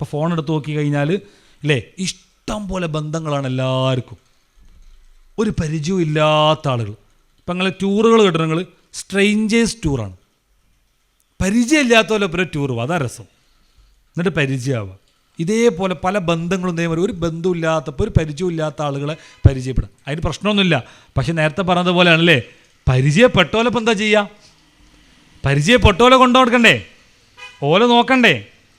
ഇപ്പോൾ ഫോൺ എടുത്ത് നോക്കി കഴിഞ്ഞാൽ ഇല്ലേ ഇഷ്ടം പോലെ ബന്ധങ്ങളാണ് എല്ലാവർക്കും. ഒരു പരിചയവും ഇല്ലാത്ത ആളുകൾ. ഇപ്പം നിങ്ങൾ ടൂറുകൾ കേട്ടോ, നിങ്ങൾ സ്ട്രേഞ്ചേഴ്സ് ടൂറാണ്. പരിചയമില്ലാത്തവരൊപ്പം ടൂർ പോവുക, അതാ രസം. എന്നിട്ട് പരിചയമാവുക. ഇതേപോലെ പല ബന്ധങ്ങളും ഇതേപോലെ ഒരു ബന്ധമില്ലാത്തപ്പോൾ ഒരു പരിചയമില്ലാത്ത ആളുകളെ പരിചയപ്പെടാം. അതിന് പ്രശ്നമൊന്നുമില്ല. പക്ഷെ നേരത്തെ പറഞ്ഞതുപോലെയാണല്ലേ, പരിചയപ്പെട്ടോലപ്പം എന്താ ചെയ്യുക? പരിചയപ്പെട്ടോലെ കൊണ്ടുകൊടുക്കണ്ടേ, ഓലെ നോക്കണ്ടേ.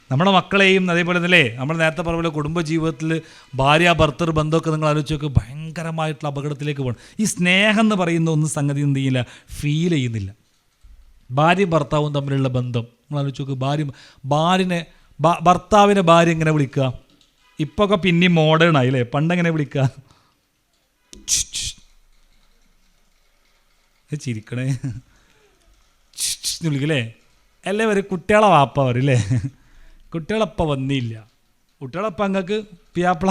നമ്മുടെ മക്കളെയും അതേപോലെ തന്നെ നമ്മൾ നേരത്തെ പറഞ്ഞ പോലെ കുടുംബജീവിതത്തിൽ ഭാര്യ ഭർത്തൃ ബന്ധമൊക്കെ നിങ്ങൾ ആലോചിച്ച് നോക്ക്, ഭയങ്കരമായിട്ടുള്ള അപകടത്തിലേക്ക് പോകണം. ഈ സ്നേഹം എന്ന് പറയുന്ന ഒന്നും സംഗതി എന്ത് ചെയ്യില്ല, ഫീൽ ചെയ്യുന്നില്ല. ഭാര്യ ഭർത്താവും തമ്മിലുള്ള ബന്ധം നിങ്ങൾ ആലോചിച്ച് നോക്ക്. ഭർത്താവിനെ ഭാര്യ എങ്ങനെ വിളിക്കുക? ഇപ്പോൾ ഒക്കെ പിന്നെയും മോഡേൺ ആയില്ലേ. പണ്ടെങ്ങനെ വിളിക്കുക? ചിരിക്കണേ വിളിക്കല്ലേ. എല്ലാവരും കുട്ടികളെ വാപ്പ പറയില്ലേ, കുട്ടികളപ്പം വന്നില്ല, കുട്ടികളപ്പം അങ്ങക്ക് പിയാപ്പിള.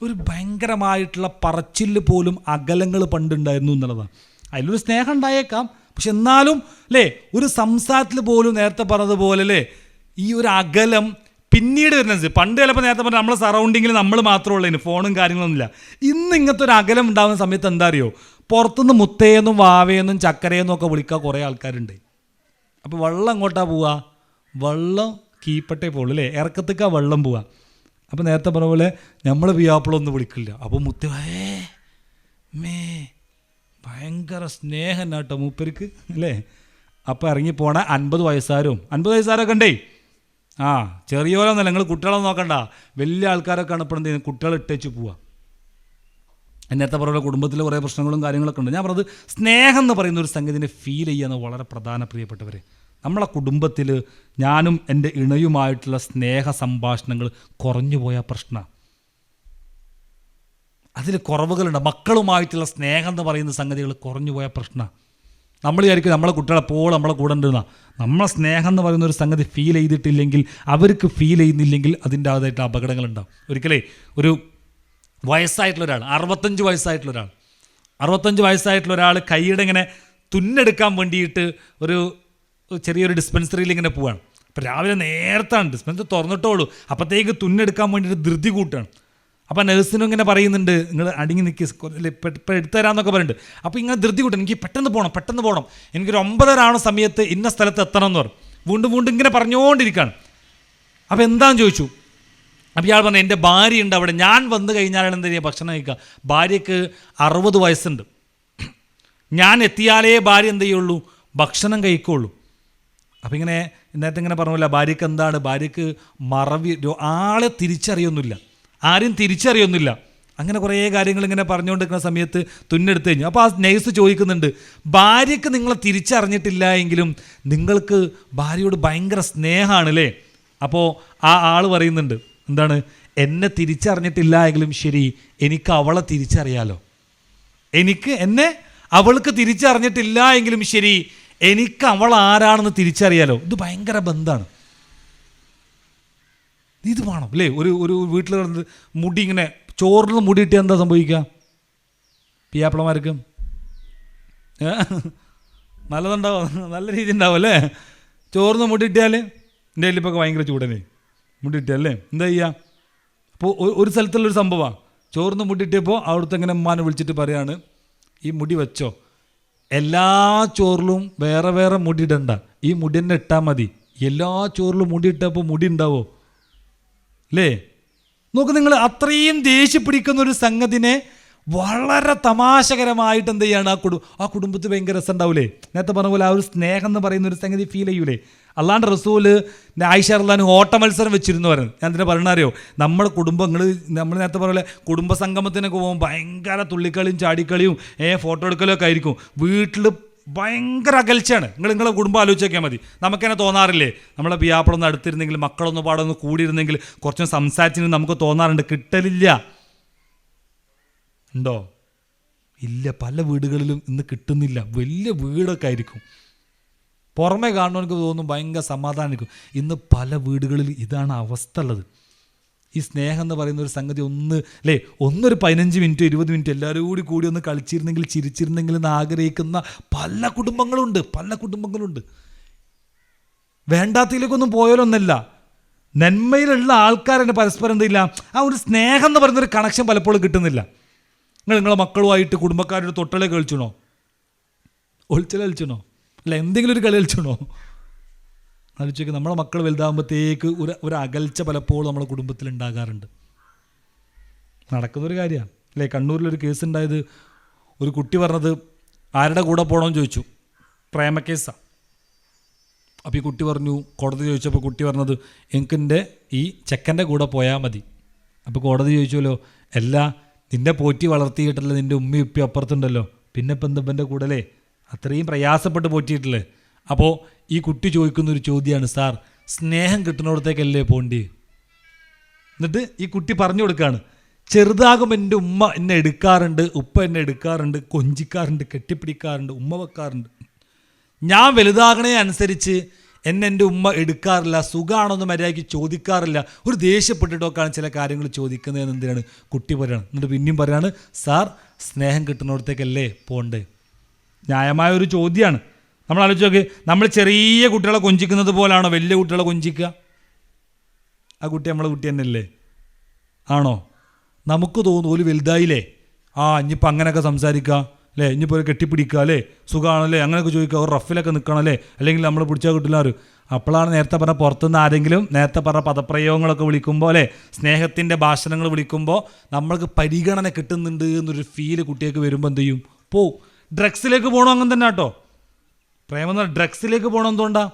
ഒരു ഭയങ്കരമായിട്ടുള്ള പറച്ചില് പോലും അകലങ്ങൾ പണ്ടുണ്ടായിരുന്നു എന്നുള്ളതാണ്. അതിലൊരു സ്നേഹം ഉണ്ടായേക്കാം, പക്ഷെ എന്നാലും അല്ലേ ഒരു സംസാരത്തിൽ പോലും നേരത്തെ പറഞ്ഞതുപോലെ അല്ലേ ഈ ഒരു അകലം പിന്നീട് വരുന്നത്. പണ്ട് ചിലപ്പോൾ നേരത്തെ പറഞ്ഞാൽ നമ്മളെ സറൗണ്ടിങ്ങിൽ നമ്മൾ മാത്രമേ ഉള്ളൂ, ഫോണും കാര്യങ്ങളൊന്നുമില്ല. ഇന്ന് ഇങ്ങനത്തെ ഒരു അകലം ഉണ്ടാകുന്ന സമയത്ത് എന്താ അറിയോ, പുറത്തുനിന്ന് മുത്തേന്നും വാവേന്നും ചക്കരയെന്നും ഒക്കെ വിളിക്കാൻ കുറേ ആൾക്കാരുണ്ട്. അപ്പോൾ വെള്ളം എങ്ങോട്ടാണ് പോവുക? വെള്ളം കീപ്പട്ടേ പോകുള്ളൂ അല്ലേ, ഇറക്കത്തേക്കാണ് വെള്ളം പോവുക. അപ്പോൾ നേരത്തെ പറഞ്ഞ പോലെ നമ്മൾ പിയാപ്പിളൊന്നും വിളിക്കില്ല. അപ്പോൾ മുത്തേ മേ ഭയങ്കര സ്നേഹം കേട്ടോ മൂപ്പർക്ക് അല്ലേ. അപ്പോൾ ഇറങ്ങിപ്പോണ 50 വയസ്സാരൊക്കെ ഉണ്ടേ. ചെറിയോരൊന്നല്ല, നിങ്ങൾ കുട്ടികളെ നോക്കണ്ട, വലിയ ആൾക്കാരൊക്കെ ആണ് ഇപ്പോൾ എന്ത് ചെയ്യുന്നത്, കുട്ടികളെ ഇട്ടേച്ച് പോവുക. നേരത്തെ പറഞ്ഞ കുടുംബത്തിൽ കുറേ പ്രശ്നങ്ങളും കാര്യങ്ങളൊക്കെ ഉണ്ട്. ഞാൻ പറഞ്ഞത് സ്നേഹം എന്ന് പറയുന്ന ഒരു സംഗതിനെ ഫീൽ ചെയ്യുന്നത് വളരെ പ്രധാന. പ്രിയപ്പെട്ടവരെ, നമ്മളെ കുടുംബത്തിൽ ഞാനും എൻ്റെ ഇണയുമായിട്ടുള്ള സ്നേഹ സംഭാഷണങ്ങൾ കുറഞ്ഞു പോയ പ്രശ്നമാണ്. അതിൽ കുറവുകളുണ്ട്. മക്കളുമായിട്ടുള്ള സ്നേഹം എന്ന് പറയുന്ന സംഗതികൾ കുറഞ്ഞു പോയ പ്രശ്നമാണ്. നമ്മൾ വിചാരിക്കും നമ്മളെ കുട്ടികളെപ്പോൾ നമ്മളെ കൂടെ ഉണ്ടെന്നാ. നമ്മളെ സ്നേഹം എന്ന് പറയുന്ന ഒരു സംഗതി ഫീൽ ചെയ്തിട്ടില്ലെങ്കിൽ, അവർക്ക് ഫീൽ ചെയ്യുന്നില്ലെങ്കിൽ അതിൻ്റെ ആതായിട്ടുള്ള അപകടങ്ങളുണ്ടാവും. ഒരിക്കലേ ഒരു വയസ്സായിട്ടുള്ള ഒരാൾ, 65 വയസ്സായിട്ടുള്ള ഒരാൾ കൈയുടെ ഇങ്ങനെ തുന്നെടുക്കാൻ വേണ്ടിയിട്ട് ഒരു ചെറിയൊരു ഡിസ്പെൻസറിയിൽ ഇങ്ങനെ പോവാണ്. അപ്പോൾ രാവിലെ നേരത്താണ് ഡിസ്പെൻസറി തുറന്നിട്ടോളൂ, അപ്പോഴത്തേക്ക് തുന്നെടുക്കാൻ വേണ്ടിയിട്ട് ധൃതി കൂട്ടുകയാണ്. അപ്പോൾ നഴ്സിനും ഇങ്ങനെ പറയുന്നുണ്ട്, നിങ്ങൾ അടങ്ങി നിൽക്കി, ഇപ്പോൾ എടുത്തുതരാമെന്നൊക്കെ പറയുന്നുണ്ട്. അപ്പോൾ ഇങ്ങനെ ധൃതി കൂട്ടണം, എനിക്ക് പെട്ടെന്ന് പോകണം, എനിക്കൊരു 9:30 സമയത്ത് ഇന്ന സ്ഥലത്ത് എത്തണം എന്ന് പറഞ്ഞു. വീണ്ടും ഇങ്ങനെ പറഞ്ഞുകൊണ്ടിരിക്കുകയാണ്. അപ്പോൾ എന്താണെന്ന് ചോദിച്ചു. അപ്പോൾ ഇയാൾ പറഞ്ഞു, എൻ്റെ ഭാര്യയുണ്ട് അവിടെ, ഞാൻ വന്നു കഴിഞ്ഞാലാണ് എന്താ ചെയ്യുക, ഭക്ഷണം കഴിക്കുക. ഭാര്യയ്ക്ക് 60 വയസ്സുണ്ട്. ഞാൻ എത്തിയാലേ ഭാര്യ എന്ത് ചെയ്യുള്ളൂ, ഭക്ഷണം കഴിക്കുള്ളൂ. അപ്പം ഇങ്ങനെ നേരത്തെ ഇങ്ങനെ പറഞ്ഞില്ല, ഭാര്യയ്ക്ക് എന്താണ്, ഭാര്യയ്ക്ക് മറവി, ആളെ തിരിച്ചറിയൊന്നുമില്ല, ആരും തിരിച്ചറിയൊന്നുമില്ല. അങ്ങനെ കുറേ കാര്യങ്ങൾ ഇങ്ങനെ പറഞ്ഞുകൊണ്ടിരിക്കുന്ന സമയത്ത് തുന്നെടുത്ത് കഴിഞ്ഞു. അപ്പോൾ ആ നഴ്സ് ചോദിക്കുന്നുണ്ട്, ഭാര്യയ്ക്ക് നിങ്ങളെ തിരിച്ചറിഞ്ഞിട്ടില്ല എങ്കിലും നിങ്ങൾക്ക് ഭാര്യയോട് ഭയങ്കര സ്നേഹമാണല്ലേ. അപ്പോൾ ആ ആൾ പറയുന്നുണ്ട്, എന്താണ്, എന്നെ തിരിച്ചറിഞ്ഞിട്ടില്ല എങ്കിലും ശരി, എനിക്ക് അവളെ തിരിച്ചറിയാലോ. അവൾക്ക് തിരിച്ചറിഞ്ഞിട്ടില്ല എങ്കിലും ശരി, എനിക്ക് അവൾ ആരാണെന്ന് തിരിച്ചറിയാലോ. ഇത് ഭയങ്കര ബന്ധമാണ്. ഇത് വേണം അല്ലേ. ഒരു വീട്ടിൽ കിടന്ന് മുടി ഇങ്ങനെ ചോറിന് മുടി ഇട്ടാൽ എന്താ സംഭവിക്കുക? പിയാപ്പിളമാർക്ക് നല്ലതുണ്ടാവും, നല്ല രീതി ഉണ്ടാവും അല്ലേ. ചോറിന് മുടി ഇട്ടാൽ എൻ്റെ കയ്യിലിപ്പൊക്കെ ഭയങ്കര ചൂടനെ മുടി ഇട്ടല്ലേ എന്താ ചെയ്യുക? അപ്പോൾ ഒരു സ്ഥലത്തുള്ളൊരു സംഭവമാണ്, ചോറിന് മുടി ഇട്ടിയപ്പോൾ അവിടുത്തെ ഇങ്ങനെ ഉമ്മാനെ വിളിച്ചിട്ട് പറയാണ്, ഈ മുടി വെച്ചോ, എല്ലാ ചോറിലും വേറെ വേറെ മുടി ഇടണ്ട, ഈ മുടി തന്നെ ഇട്ടാൽ മതി. എല്ലാ ചോറിലും മുടി ഇട്ടപ്പോൾ മുടി ഉണ്ടാവോ അല്ലേ? നോക്ക് നിങ്ങൾ, അത്രയും ദേഷ്യപ്പിടിക്കുന്ന ഒരു സംഗതിനെ വളരെ തമാശകരമായിട്ട് എന്ത് ചെയ്യാണ് ആ കുടുംബത്തിൽ ഭയങ്കര രസം ഉണ്ടാവില്ലേ. നേരത്തെ പറഞ്ഞ പോലെ ആ ഒരു സ്നേഹം എന്ന് പറയുന്ന ഒരു സംഗതി ഫീൽ ചെയ്യൂലേ. അല്ലാണ്ട് റസൂല് ആയിഷ റളിയല്ലാഹു ഓട്ട മത്സരം വെച്ചിരുന്നു പറഞ്ഞു. ഞാൻ എന്തിനാ പറയണറിയോ, നമ്മുടെ കുടുംബങ്ങൾ, നമ്മൾ നേരത്തെ പറഞ്ഞ പോലെ കുടുംബ സംഗമത്തിനൊക്കെ പോകുമ്പോൾ ഭയങ്കര തുള്ളിക്കളിയും ചാടിക്കളിയും ഫോട്ടോ എടുക്കലും ഒക്കെ ആയിരിക്കും. വീട്ടിൽ ഭയങ്കര അകൽച്ചയാണ്. നിങ്ങളെ കുടുംബം ആലോചിച്ച് നോക്കിയാൽ മതി. നമുക്കെന്നെ തോന്നാറില്ലേ, നമ്മളെ പിയാപ്പിളൊന്നും അടുത്തിരുന്നെങ്കിൽ, മക്കളൊന്നും പാടൊന്ന് കൂടിയിരുന്നെങ്കിൽ, കുറച്ചും സംസാരിച്ചെങ്കിൽ നമുക്ക് തോന്നാറുണ്ട്. കിട്ടലില്ല ഉണ്ടോ? ഇല്ല. പല വീടുകളിലും ഇന്ന് കിട്ടുന്നില്ല. വലിയ വീടൊക്കെ ആയിരിക്കും, പുറമെ കാണുന്നവർക്ക് തോന്നും ഭയങ്കര സമാധാനമായിരിക്കും. ഇന്ന് പല വീടുകളിൽ ഇതാണ് അവസ്ഥ ഉള്ളത്. ഈ സ്നേഹം എന്ന് പറയുന്ന ഒരു സംഗതി ഒന്നൊരു 15 മിനിറ്റ് 20 മിനിറ്റ് എല്ലാവരും കൂടി ഒന്ന് കളിച്ചിരുന്നെങ്കിൽ, ചിരിച്ചിരുന്നെങ്കിൽ എന്ന് ആഗ്രഹിക്കുന്ന പല കുടുംബങ്ങളുണ്ട്. വേണ്ടാത്തതിലേക്കൊന്നും പോയാലൊന്നല്ല, നന്മയിലുള്ള ആൾക്കാരെന്നെ പരസ്പരം എന്തില്ല, ആ ഒരു സ്നേഹം എന്ന് പറയുന്നൊരു കണക്ഷൻ പലപ്പോഴും കിട്ടുന്നില്ല. നിങ്ങളെ മക്കളുമായിട്ട് കുടുംബക്കാരുടെ തൊട്ടലെ കളിച്ചണോ, ഒളിച്ചല കളിച്ചണോ, അല്ല എന്തെങ്കിലും ഒരു കളി കളിച്ചണോ? ആലോചിക്കുക, നമ്മളെ മക്കൾ വലുതാകുമ്പോഴത്തേക്ക് ഒരു അകൽച്ച പലപ്പോഴും നമ്മുടെ കുടുംബത്തിൽ ഉണ്ടാകാറുണ്ട്. നടക്കുന്നൊരു കാര്യമാണ് അല്ലേ. കണ്ണൂരിലൊരു കേസ് ഉണ്ടായത്, ഒരു കുട്ടി പറഞ്ഞത് ആരുടെ കൂടെ പോകണമെന്ന് ചോദിച്ചു, പ്രേമക്കേസാണ്. അപ്പോൾ ഈ കുട്ടി പറഞ്ഞു, കോടതി ചോദിച്ചപ്പോൾ കുട്ടി പറഞ്ഞത് എനിക്കെൻ്റെ ഈ ചെക്കൻ്റെ കൂടെ പോയാൽ മതി. അപ്പോൾ കോടതി ചോദിച്ചല്ലോ, എല്ലാ നിന്നെ പോറ്റി വളർത്തിയിട്ടല്ലേ നിൻ്റെ ഉമ്മയും ഉപ്പയും അപ്പുറത്തുണ്ടല്ലോ, പിന്നെ ഇപ്പം എന്താ ഇവൻ്റെ കൂടെ അല്ലേ, അത്രയും പ്രയാസപ്പെട്ട് പോറ്റിയിട്ടില്ലേ. അപ്പോൾ ഈ കുട്ടി ചോദിക്കുന്നൊരു ചോദ്യമാണ്, സാർ സ്നേഹം കിട്ടുന്നിടത്തേക്കല്ലേ പോണ്ടി? എന്നിട്ട് ഈ കുട്ടി പറഞ്ഞു കൊടുക്കുകയാണ്, ചെറുതാകുമ്പോൾ എൻ്റെ ഉമ്മ എന്നെ എടുക്കാറുണ്ട്, ഉപ്പ എന്നെ എടുക്കാറുണ്ട്, കൊഞ്ചിക്കാറുണ്ട്, കെട്ടിപ്പിടിക്കാറുണ്ട്, ഉമ്മ വെക്കാറുണ്ട്. ഞാൻ വലുതാകണേ അനുസരിച്ച് എന്നെ എൻ്റെ ഉമ്മ എടുക്കാറില്ല, സുഖമാണോന്ന് മര്യാദയ്ക്ക് ചോദിക്കാറില്ല, ഒരു ദേഷ്യപ്പെട്ടിട്ടൊക്കെയാണ് ചില കാര്യങ്ങൾ ചോദിക്കുന്നതെന്ന് എന്തിനാണ് കുട്ടി പറയുകയാണ്. എന്നിട്ട് പിന്നെയും പറയാണ്, സാർ സ്നേഹം കിട്ടുന്നിടത്തേക്കല്ലേ പോണ്ടേ? ന്യായമായ ഒരു ചോദ്യമാണ്. നമ്മൾ ആലോചിച്ച് നോക്ക്, നമ്മൾ ചെറിയ കുട്ടികളെ കൊഞ്ചിക്കുന്നത് പോലാണോ വലിയ കുട്ടികളെ കൊഞ്ചിക്കുക? ആ കുട്ടി നമ്മളെ കുട്ടി തന്നെയല്ലേ? ആണോ? നമുക്ക് തോന്നും ഒരു വലുതായില്ലേ, ഇനിയിപ്പോൾ അങ്ങനെയൊക്കെ സംസാരിക്കുക അല്ലേ, ഇനിയിപ്പോൾ ഒരു കെട്ടിപ്പിടിക്കുക അല്ലേ, സുഖമാണല്ലേ, അങ്ങനെയൊക്കെ ചോദിക്കുക, ഒരു റഫിലൊക്കെ നിൽക്കണം അല്ലേ, അല്ലെങ്കിൽ നമ്മൾ പിടിച്ചാൽ കിട്ടില്ല ആരും. അപ്പോഴാണ് നേരത്തെ പറഞ്ഞ പുറത്തുനിന്ന് ആരെങ്കിലും നേരത്തെ പറഞ്ഞ പദപ്രയോഗങ്ങളൊക്കെ വിളിക്കുമ്പോൾ അല്ലേ, സ്നേഹത്തിൻ്റെ ഭാഷണങ്ങൾ വിളിക്കുമ്പോൾ നമ്മൾക്ക് പരിഗണന കിട്ടുന്നുണ്ട് എന്നൊരു ഫീല് കുട്ടിയൊക്കെ വരുമ്പോൾ എന്ത് ചെയ്യും, പോവും. ഡ്രഗ്സിലേക്ക് പോകണം, അങ്ങനെ തന്നെ കേട്ടോ. പ്രേമം എന്ന് പറഞ്ഞാൽ ഡ്രഗ്സിലേക്ക് പോകണം. എന്തുകൊണ്ടാണ്?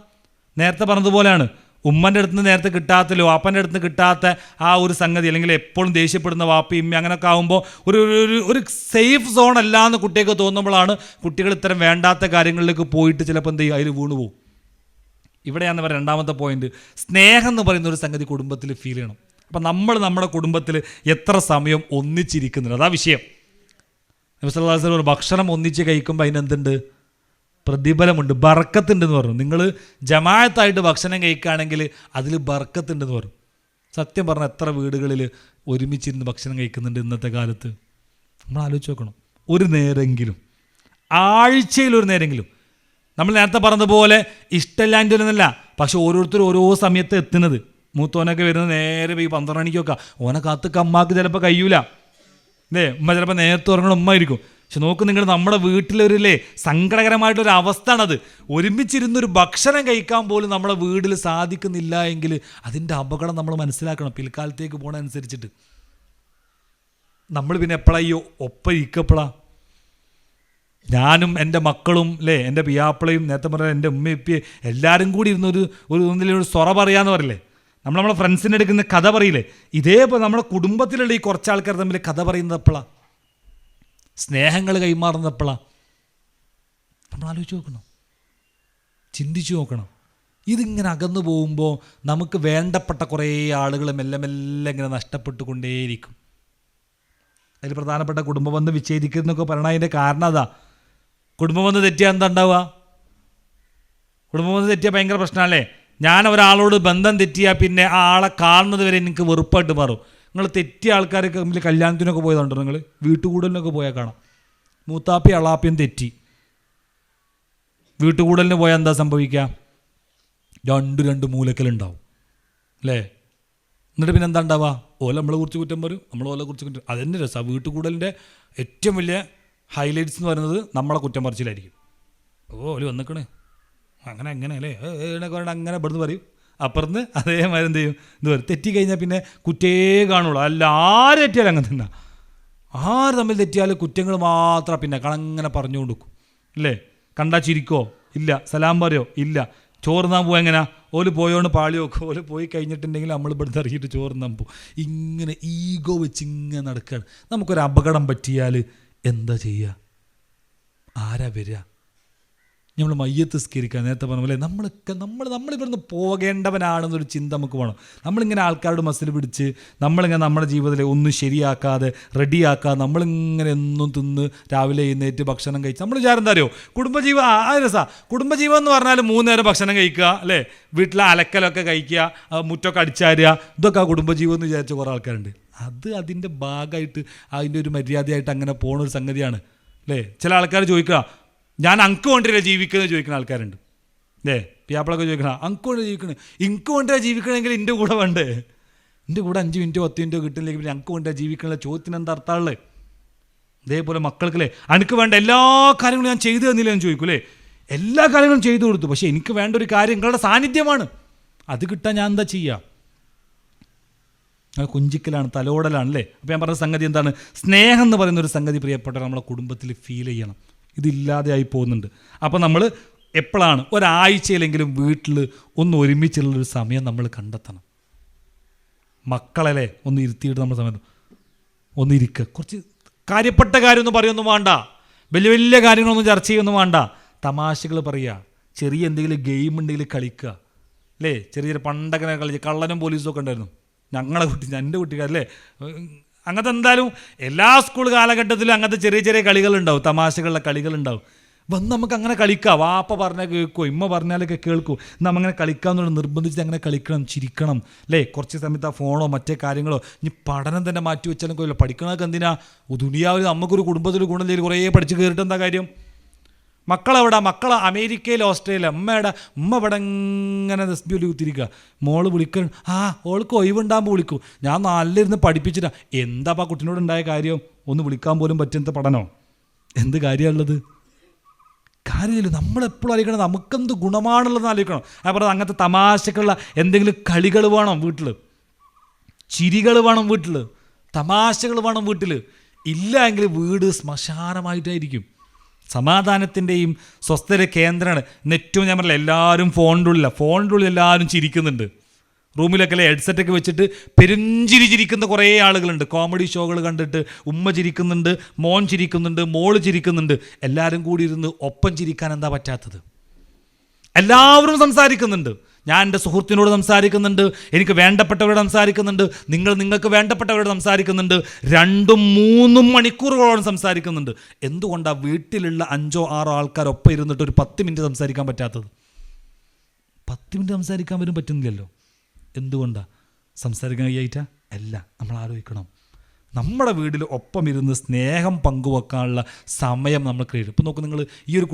നേരത്തെ പറഞ്ഞതുപോലെയാണ്, ഉമ്മൻ്റെ അടുത്ത് നിന്ന് നേരത്തെ കിട്ടാത്തല്ലോ, വാപ്പൻ്റെ അടുത്ത് നിന്ന് കിട്ടാത്ത ആ ഒരു സംഗതി, അല്ലെങ്കിൽ എപ്പോഴും ദേഷ്യപ്പെടുന്ന വാപ്പി ഇമ്മ അങ്ങനെയൊക്കെ ആകുമ്പോൾ ഒരു സേഫ് സോൺ അല്ലാന്ന് കുട്ടിയൊക്കെ തോന്നുമ്പോഴാണ് കുട്ടികൾ ഇത്തരം വേണ്ടാത്ത കാര്യങ്ങളിലേക്ക് പോയിട്ട് ചിലപ്പോൾ എന്ത് ചെയ്യും, അതിൽ വീണു പോകും. ഇവിടെയാണെന്ന് പറയുക രണ്ടാമത്തെ പോയിന്റ്, സ്നേഹം എന്ന് പറയുന്ന ഒരു സംഗതി കുടുംബത്തിൽ ഫീൽ ചെയ്യണം. അപ്പം നമ്മൾ നമ്മുടെ കുടുംബത്തിൽ എത്ര സമയം ഒന്നിച്ചിരിക്കുന്നുണ്ട്, അതാ വിഷയം. ഒരു ഭക്ഷണം ഒന്നിച്ച് കഴിക്കുമ്പോൾ അതിനെന്തുണ്ട്, പ്രതിഫലമുണ്ട്, ബർക്കത്തുണ്ടെന്ന് പറഞ്ഞു. നിങ്ങൾ ജമാഅത്തായിട്ട് ഭക്ഷണം കഴിക്കുകയാണെങ്കിൽ അതിൽ ബർക്കത്തുണ്ടെന്ന് പറഞ്ഞു. സത്യം പറഞ്ഞാൽ എത്ര വീടുകളിൽ ഒരുമിച്ചിരുന്ന് ഭക്ഷണം കഴിക്കുന്നുണ്ട് ഇന്നത്തെ കാലത്ത്? നമ്മൾ ആലോചിച്ച് നോക്കണം. ഒരു നേരെങ്കിലും, ആഴ്ചയിൽ ഒരു നേരെങ്കിലും. നമ്മൾ നേരത്തെ പറഞ്ഞതുപോലെ ഇഷ്ടമില്ലാണ്ടല്ല, പക്ഷെ ഓരോരുത്തരും ഓരോ സമയത്ത് എത്തുന്നത്. മൂത്തോനൊക്കെ വരുന്നത് നേരെ ഈ 12 മണിക്കൊക്കെ, ഓനെ കാത്ത് അമ്മാക്ക് ചിലപ്പോൾ കഴിയൂല അല്ലേ, ഉമ്മ ചിലപ്പോൾ നേരത്തെ ഉറങ്ങണം, ഉമ്മ ആയിരിക്കും. പക്ഷെ നോക്ക് നിങ്ങൾ, നമ്മുടെ വീട്ടിലൊരില്ലേ സങ്കടകരമായിട്ടൊരു അവസ്ഥയാണത്. ഒരുമിച്ചിരുന്നൊരു ഭക്ഷണം കഴിക്കാൻ പോലും നമ്മളെ വീട്ടിൽ സാധിക്കുന്നില്ല എങ്കിൽ അതിൻ്റെ അപകടം നമ്മൾ മനസ്സിലാക്കണം. പിൽക്കാലത്തേക്ക് പോകണ അനുസരിച്ചിട്ട് നമ്മൾ പിന്നെ എപ്പോഴാ ഈ ഒപ്പം ഇരിക്കപ്പെടാം? ഞാനും എൻ്റെ മക്കളും അല്ലേ, എൻ്റെ പിയാപ്പിളയും നേരത്തെ പറഞ്ഞാൽ എൻ്റെ ഉമ്മയും ഉപ്പയും എല്ലാവരും കൂടി ഇരുന്നൊരു സൊറ പറയാന്ന് പറയില്ലേ, നമ്മളെ ഫ്രണ്ട്സിൻ്റെ എടുക്കുന്ന കഥ പറയില്ലേ, ഇതേപോലെ നമ്മുടെ കുടുംബത്തിലുള്ള ഈ കുറച്ച് ആൾക്കാർ തമ്മിൽ കഥ പറയുന്നത് എപ്പോഴാണ്? സ്നേഹങ്ങൾ കൈമാറുന്നപ്പോഴാണ്? നമ്മൾ ആലോചിച്ച് നോക്കണം, ചിന്തിച്ചു നോക്കണം. ഇതിങ്ങനെ അകന്നു പോകുമ്പോൾ നമുക്ക് വേണ്ടപ്പെട്ട കുറേ ആളുകൾ മെല്ലെ മെല്ലെ ഇങ്ങനെ നഷ്ടപ്പെട്ടുകൊണ്ടേയിരിക്കും. അതിൽ പ്രധാനപ്പെട്ട കുടുംബബന്ധം വിച്ഛേദിക്കുന്നൊക്കെ പറയണ അതിൻ്റെ കാരണം അതാ. കുടുംബബന്ധം തെറ്റിയാൽ എന്താ ഉണ്ടാവുക? കുടുംബബന്ധം തെറ്റിയാൽ ഭയങ്കര പ്രശ്നമല്ലേ. ഞാൻ ഒരാളോട് ബന്ധം തെറ്റിയാൽ പിന്നെ ആ ആളെ കാണുന്നത് വരെ എനിക്ക് വെറുപ്പായിട്ട് മാറും. നിങ്ങൾ തെറ്റിയ ആൾക്കാരൊക്കെ തമ്മിൽ കല്യാണത്തിനൊക്കെ പോയതുണ്ടോ? നിങ്ങൾ വീട്ടുകൂടലിനൊക്കെ പോയാൽ കാണാം, മൂത്താപ്പി അളാപ്പിയും തെറ്റി വീട്ടുകൂടലിന് പോയാൽ എന്താ സംഭവിക്കുക? രണ്ട് മൂലക്കലുണ്ടാവും അല്ലേ. എന്നിട്ട് പിന്നെ എന്താ ഉണ്ടാവുക? ഓല നമ്മളെ കുറിച്ച് കുറ്റം പറയും, നമ്മൾ ഓലെ കുറിച്ച് കുറ്റം. അതെന്നെ രസമാണ്. വീട്ടുകൂടലിൻ്റെ ഏറ്റവും വലിയ ഹൈലൈറ്റ്സ് എന്ന് പറയുന്നത് നമ്മളെ കുറ്റം പറിച്ചിലായിരിക്കും. ഓല് വന്നിക്കണേ അങ്ങനെ അല്ലേ അങ്ങനെ ഇവിടുന്ന് പറയും, അപ്പുറത്ത് അതേമാതിരി എന്ത് ചെയ്യും, എന്ത് പറയും, തെറ്റിക്കഴിഞ്ഞാൽ പിന്നെ കുറ്റേ കാണുള്ളൂ. അല്ല ആര് തെറ്റിയാലും അങ്ങനെ തന്നെ, ആര് തമ്മിൽ തെറ്റിയാലും കുറ്റങ്ങൾ മാത്രം പിന്നെ അങ്ങനെ പറഞ്ഞു കൊടുക്കും അല്ലേ. കണ്ടാ ചിരിക്കോ ഇല്ല, സലാം പറയോ ഇല്ല, ചോറുന്നാൻ പോവാ എങ്ങനെയാ, ഓല് പോയോണ്ട് പാളി നോക്കും, ഓല് പോയി കഴിഞ്ഞിട്ടുണ്ടെങ്കിൽ നമ്മൾ ഇവിടുന്ന് ഇറങ്ങിയിട്ട് ചോറുന്നാൻ പോകും. ഇങ്ങനെ ഈഗോ വെച്ച് ഇങ്ങനെ നടക്കുകയാണ്. നമുക്കൊരു അപകടം പറ്റിയാൽ എന്താ ചെയ്യുക? ആരാ വരിക? നമ്മൾ മയ്യത്ത് സ്കരിക്കുക, നേരത്തെ പറഞ്ഞ പോലെ നമ്മളിവിടുന്ന് പോകേണ്ടവനാണെന്നൊരു ചിന്ത നമുക്ക് വേണം. നമ്മളിങ്ങനെ ആൾക്കാരുടെ മസിൽ പിടിച്ച് നമ്മളിങ്ങനെ നമ്മുടെ ജീവിതത്തിൽ ഒന്നും ശരിയാക്കാതെ റെഡിയാക്കാതെ നമ്മളിങ്ങനെ എന്നും തിന്ന് രാവിലെ എഴുന്നേറ്റ് ഭക്ഷണം കഴിച്ച് നമ്മൾ വിചാരം എന്താ അറിയോ, കുടുംബജീവൻ രസാ. കുടുംബജീവൻ എന്ന് പറഞ്ഞാൽ 3 നേരം ഭക്ഷണം കഴിക്കുക അല്ലേ, വീട്ടിലെ അലക്കലൊക്കെ കഴിക്കുക, മുറ്റൊക്കെ അടിച്ചാരുക, ഇതൊക്കെ ആ കുടുംബജീവൻ എന്ന് വിചാരിച്ച കുറേ ആൾക്കാരുണ്ട്. അത് അതിൻ്റെ ഭാഗമായിട്ട് അതിൻ്റെ ഒരു മര്യാദയായിട്ട് അങ്ങനെ പോണൊരു സംഗതിയാണ് അല്ലേ. ചില ആൾക്കാർ ചോദിക്കുക, ഞാൻ അങ്ക് കൊണ്ടില്ല ജീവിക്കുന്നത് ചോദിക്കുന്ന ആൾക്കാരുണ്ട്. പിയാപ്പിളൊക്കെ ചോദിക്കണം അങ്ക് കൊണ്ട് ജീവിക്കണേ, എനിക്ക് വേണ്ടിയാ ജീവിക്കണമെങ്കിൽ എൻ്റെ കൂടെ വേണ്ടേ? എൻ്റെ കൂടെ 5 മിനിറ്റോ 10 മിനിറ്റോ കിട്ടില്ലെങ്കിൽ പിന്നെ എനിക്ക് വേണ്ടിയാ ജീവിക്കണ ചോദ്യത്തിന് എന്താ അർത്ഥമുള്ളത്? ഇതേപോലെ മക്കൾക്കല്ലേ എനിക്ക് വേണ്ട എല്ലാ കാര്യങ്ങളും ഞാൻ ചെയ്തു തന്നില്ല എന്ന് ചോദിക്കൂലേ. എല്ലാ കാര്യങ്ങളും ചെയ്തു കൊടുത്തു, പക്ഷേ എനിക്ക് വേണ്ട ഒരു കാര്യം നിങ്ങളുടെ സാന്നിധ്യമാണ്, അത് കിട്ടാൻ ഞാൻ എന്താ ചെയ്യുക? അത് കൊഞ്ചിക്കലാണ്, തലോടലാണ് അല്ലേ. അപ്പോൾ ഞാൻ പറഞ്ഞ സംഗതി എന്താണ്? സ്നേഹം എന്ന് പറയുന്നൊരു സംഗതി പ്രിയപ്പെട്ട നമ്മളെ കുടുംബത്തിൽ ഫീൽ ചെയ്യണം. ഇതില്ലാതെ ആയി പോകുന്നുണ്ട്. അപ്പോൾ നമ്മൾ എപ്പോഴാണ് ഒരാഴ്ചയിലെങ്കിലും വീട്ടിൽ ഒന്ന് ഒരുമിച്ചുള്ളൊരു സമയം നമ്മൾ കണ്ടെത്തണം. മക്കളല്ലേ ഒന്ന് ഇരുത്തിയിട്ട് നമ്മൾ സമയം ഒന്ന് ഇരിക്കുക. കുറച്ച് കാര്യപ്പെട്ട കാര്യമൊന്നും പറയുമൊന്നും വേണ്ട, വലിയ വലിയ കാര്യങ്ങളൊന്നും ചർച്ച ചെയ്യൊന്നും വേണ്ട, തമാശകൾ പറയുക, ചെറിയ എന്തെങ്കിലും ഗെയിം ഉണ്ടെങ്കിൽ കളിക്കുക അല്ലേ. ചെറിയ ചെറിയ പണ്ടൊക്കെ കളിച്ച് കള്ളനും പോലീസും ഒക്കെ ഉണ്ടായിരുന്നു ഞങ്ങളെ കുട്ടി, എൻ്റെ കുട്ടിക്കാരല്ലേ. അങ്ങനത്തെ എന്തായാലും എല്ലാ സ്കൂൾ കാലഘട്ടത്തിലും അങ്ങനത്തെ ചെറിയ ചെറിയ കളികളുണ്ടാവും, തമാശകളുടെ കളികളുണ്ടാവും. വന്ന് നമുക്ക് അങ്ങനെ കളിക്കാം. വാപ്പ പറഞ്ഞാൽ കേൾക്കുമോ, ഇമ്മ പറഞ്ഞാലൊക്കെ കേൾക്കും. നമ്മൾ അങ്ങനെ കളിക്കാമെന്നുള്ള നിർബന്ധിച്ച് അങ്ങനെ കളിക്കണം, ചിരിക്കണം അല്ലേ. കുറച്ച് സമയത്ത് ആ ഫോണോ മറ്റേ കാര്യങ്ങളോ ഇനി പഠനം തന്നെ മാറ്റി വെച്ചാലും കൊല്ലില്ല. പഠിക്കണമൊക്കെ എന്തിനാ? ദുനിയാവിൽ നമുക്കൊരു കുടുംബത്തിൽ ഗുണം ചെയ്ത് കുറേ പഠിച്ച് കയറിയിട്ട് എന്താ കാര്യം? മക്കളെവിടെ? മക്കൾ അമേരിക്കയിൽ ഓസ്ട്രേലിയ. ഉമ്മ ഇവിടെ ഇങ്ങനെ ദസ്ബിയിൽ കുത്തിരിക്കുക. മോള് വിളിക്കണം, ഓൾക്ക് ഒഴിവുണ്ടാകുമ്പോൾ വിളിക്കും. ഞാൻ നല്ലിരുന്ന് പഠിപ്പിച്ചിട്ടാ. എന്താ കുട്ടീനോട് ഉണ്ടായ കാര്യം? ഒന്ന് വിളിക്കാൻ പോലും പറ്റുന്ന പഠനോ? എന്ത് കാര്യമുള്ളത്? കാര്യമില്ല. നമ്മളെപ്പോഴും ആലോചിക്കണം നമുക്കെന്ത് ഗുണമാണുള്ളതെന്ന് ആലോചിക്കണം. അതുപോലെ അങ്ങനത്തെ തമാശക്കുള്ള എന്തെങ്കിലും കളികൾ വേണം വീട്ടിൽ, ചിരികൾ വേണം വീട്ടിൽ, തമാശകൾ വേണം വീട്ടിൽ. ഇല്ല എങ്കിൽ വീട് ശ്മശാനമായിട്ടായിരിക്കും. സമാധാനത്തിൻ്റെയും സ്വസ്ഥത കേന്ദ്രമാണ്. ഏറ്റവും ഞാൻ പറഞ്ഞില്ല, എല്ലാവരും ഫോണിൻ്റെ ഉള്ളിൽ എല്ലാവരും ചിരിക്കുന്നുണ്ട്. റൂമിലൊക്കെ അല്ലേ ഹെഡ്സെറ്റൊക്കെ വെച്ചിട്ട് പെരുഞ്ചിരി ചിരിക്കുന്ന കുറേ ആളുകളുണ്ട്. കോമഡി ഷോകൾ കണ്ടിട്ട് ഉമ്മ ചിരിക്കുന്നുണ്ട്, മോൻ ചിരിക്കുന്നുണ്ട്, മോള് ചിരിക്കുന്നുണ്ട്. എല്ലാവരും കൂടി ഇരുന്ന് ഒപ്പം ചിരിക്കാൻ എന്താ പറ്റാത്തത്? എല്ലാവരും സംസാരിക്കുന്നുണ്ട്. ഞാൻ എൻ്റെ സുഹൃത്തിനോട് സംസാരിക്കുന്നുണ്ട്, എനിക്ക് വേണ്ടപ്പെട്ടവരോട് സംസാരിക്കുന്നുണ്ട്, നിങ്ങൾക്ക് വേണ്ടപ്പെട്ടവരോട് സംസാരിക്കുന്നുണ്ട്, 2-3 മണിക്കൂറുകളോളം സംസാരിക്കുന്നുണ്ട്. എന്തുകൊണ്ടാണ് വീട്ടിലുള്ള 5-6 ആൾക്കാർ ഒപ്പം ഇരുന്നിട്ട് ഒരു 10 മിനിറ്റ് സംസാരിക്കാൻ പറ്റാത്തത്? 10 മിനിറ്റ് സംസാരിക്കാൻ വരും പറ്റുന്നില്ലല്ലോ. എന്തുകൊണ്ടാണ്? സംസാരിക്കാൻ കഴിയായിട്ടാ? അല്ല, നമ്മൾ ആലോചിക്കണം. നമ്മുടെ വീട്ടിൽ ഒപ്പം ഇരുന്ന് സ്നേഹം പങ്കുവെക്കാനുള്ള സമയം നമ്മൾ ക്രിയേറ്റ്. ഇപ്പോൾ നോക്കും നിങ്ങൾ, ഈ ഒരു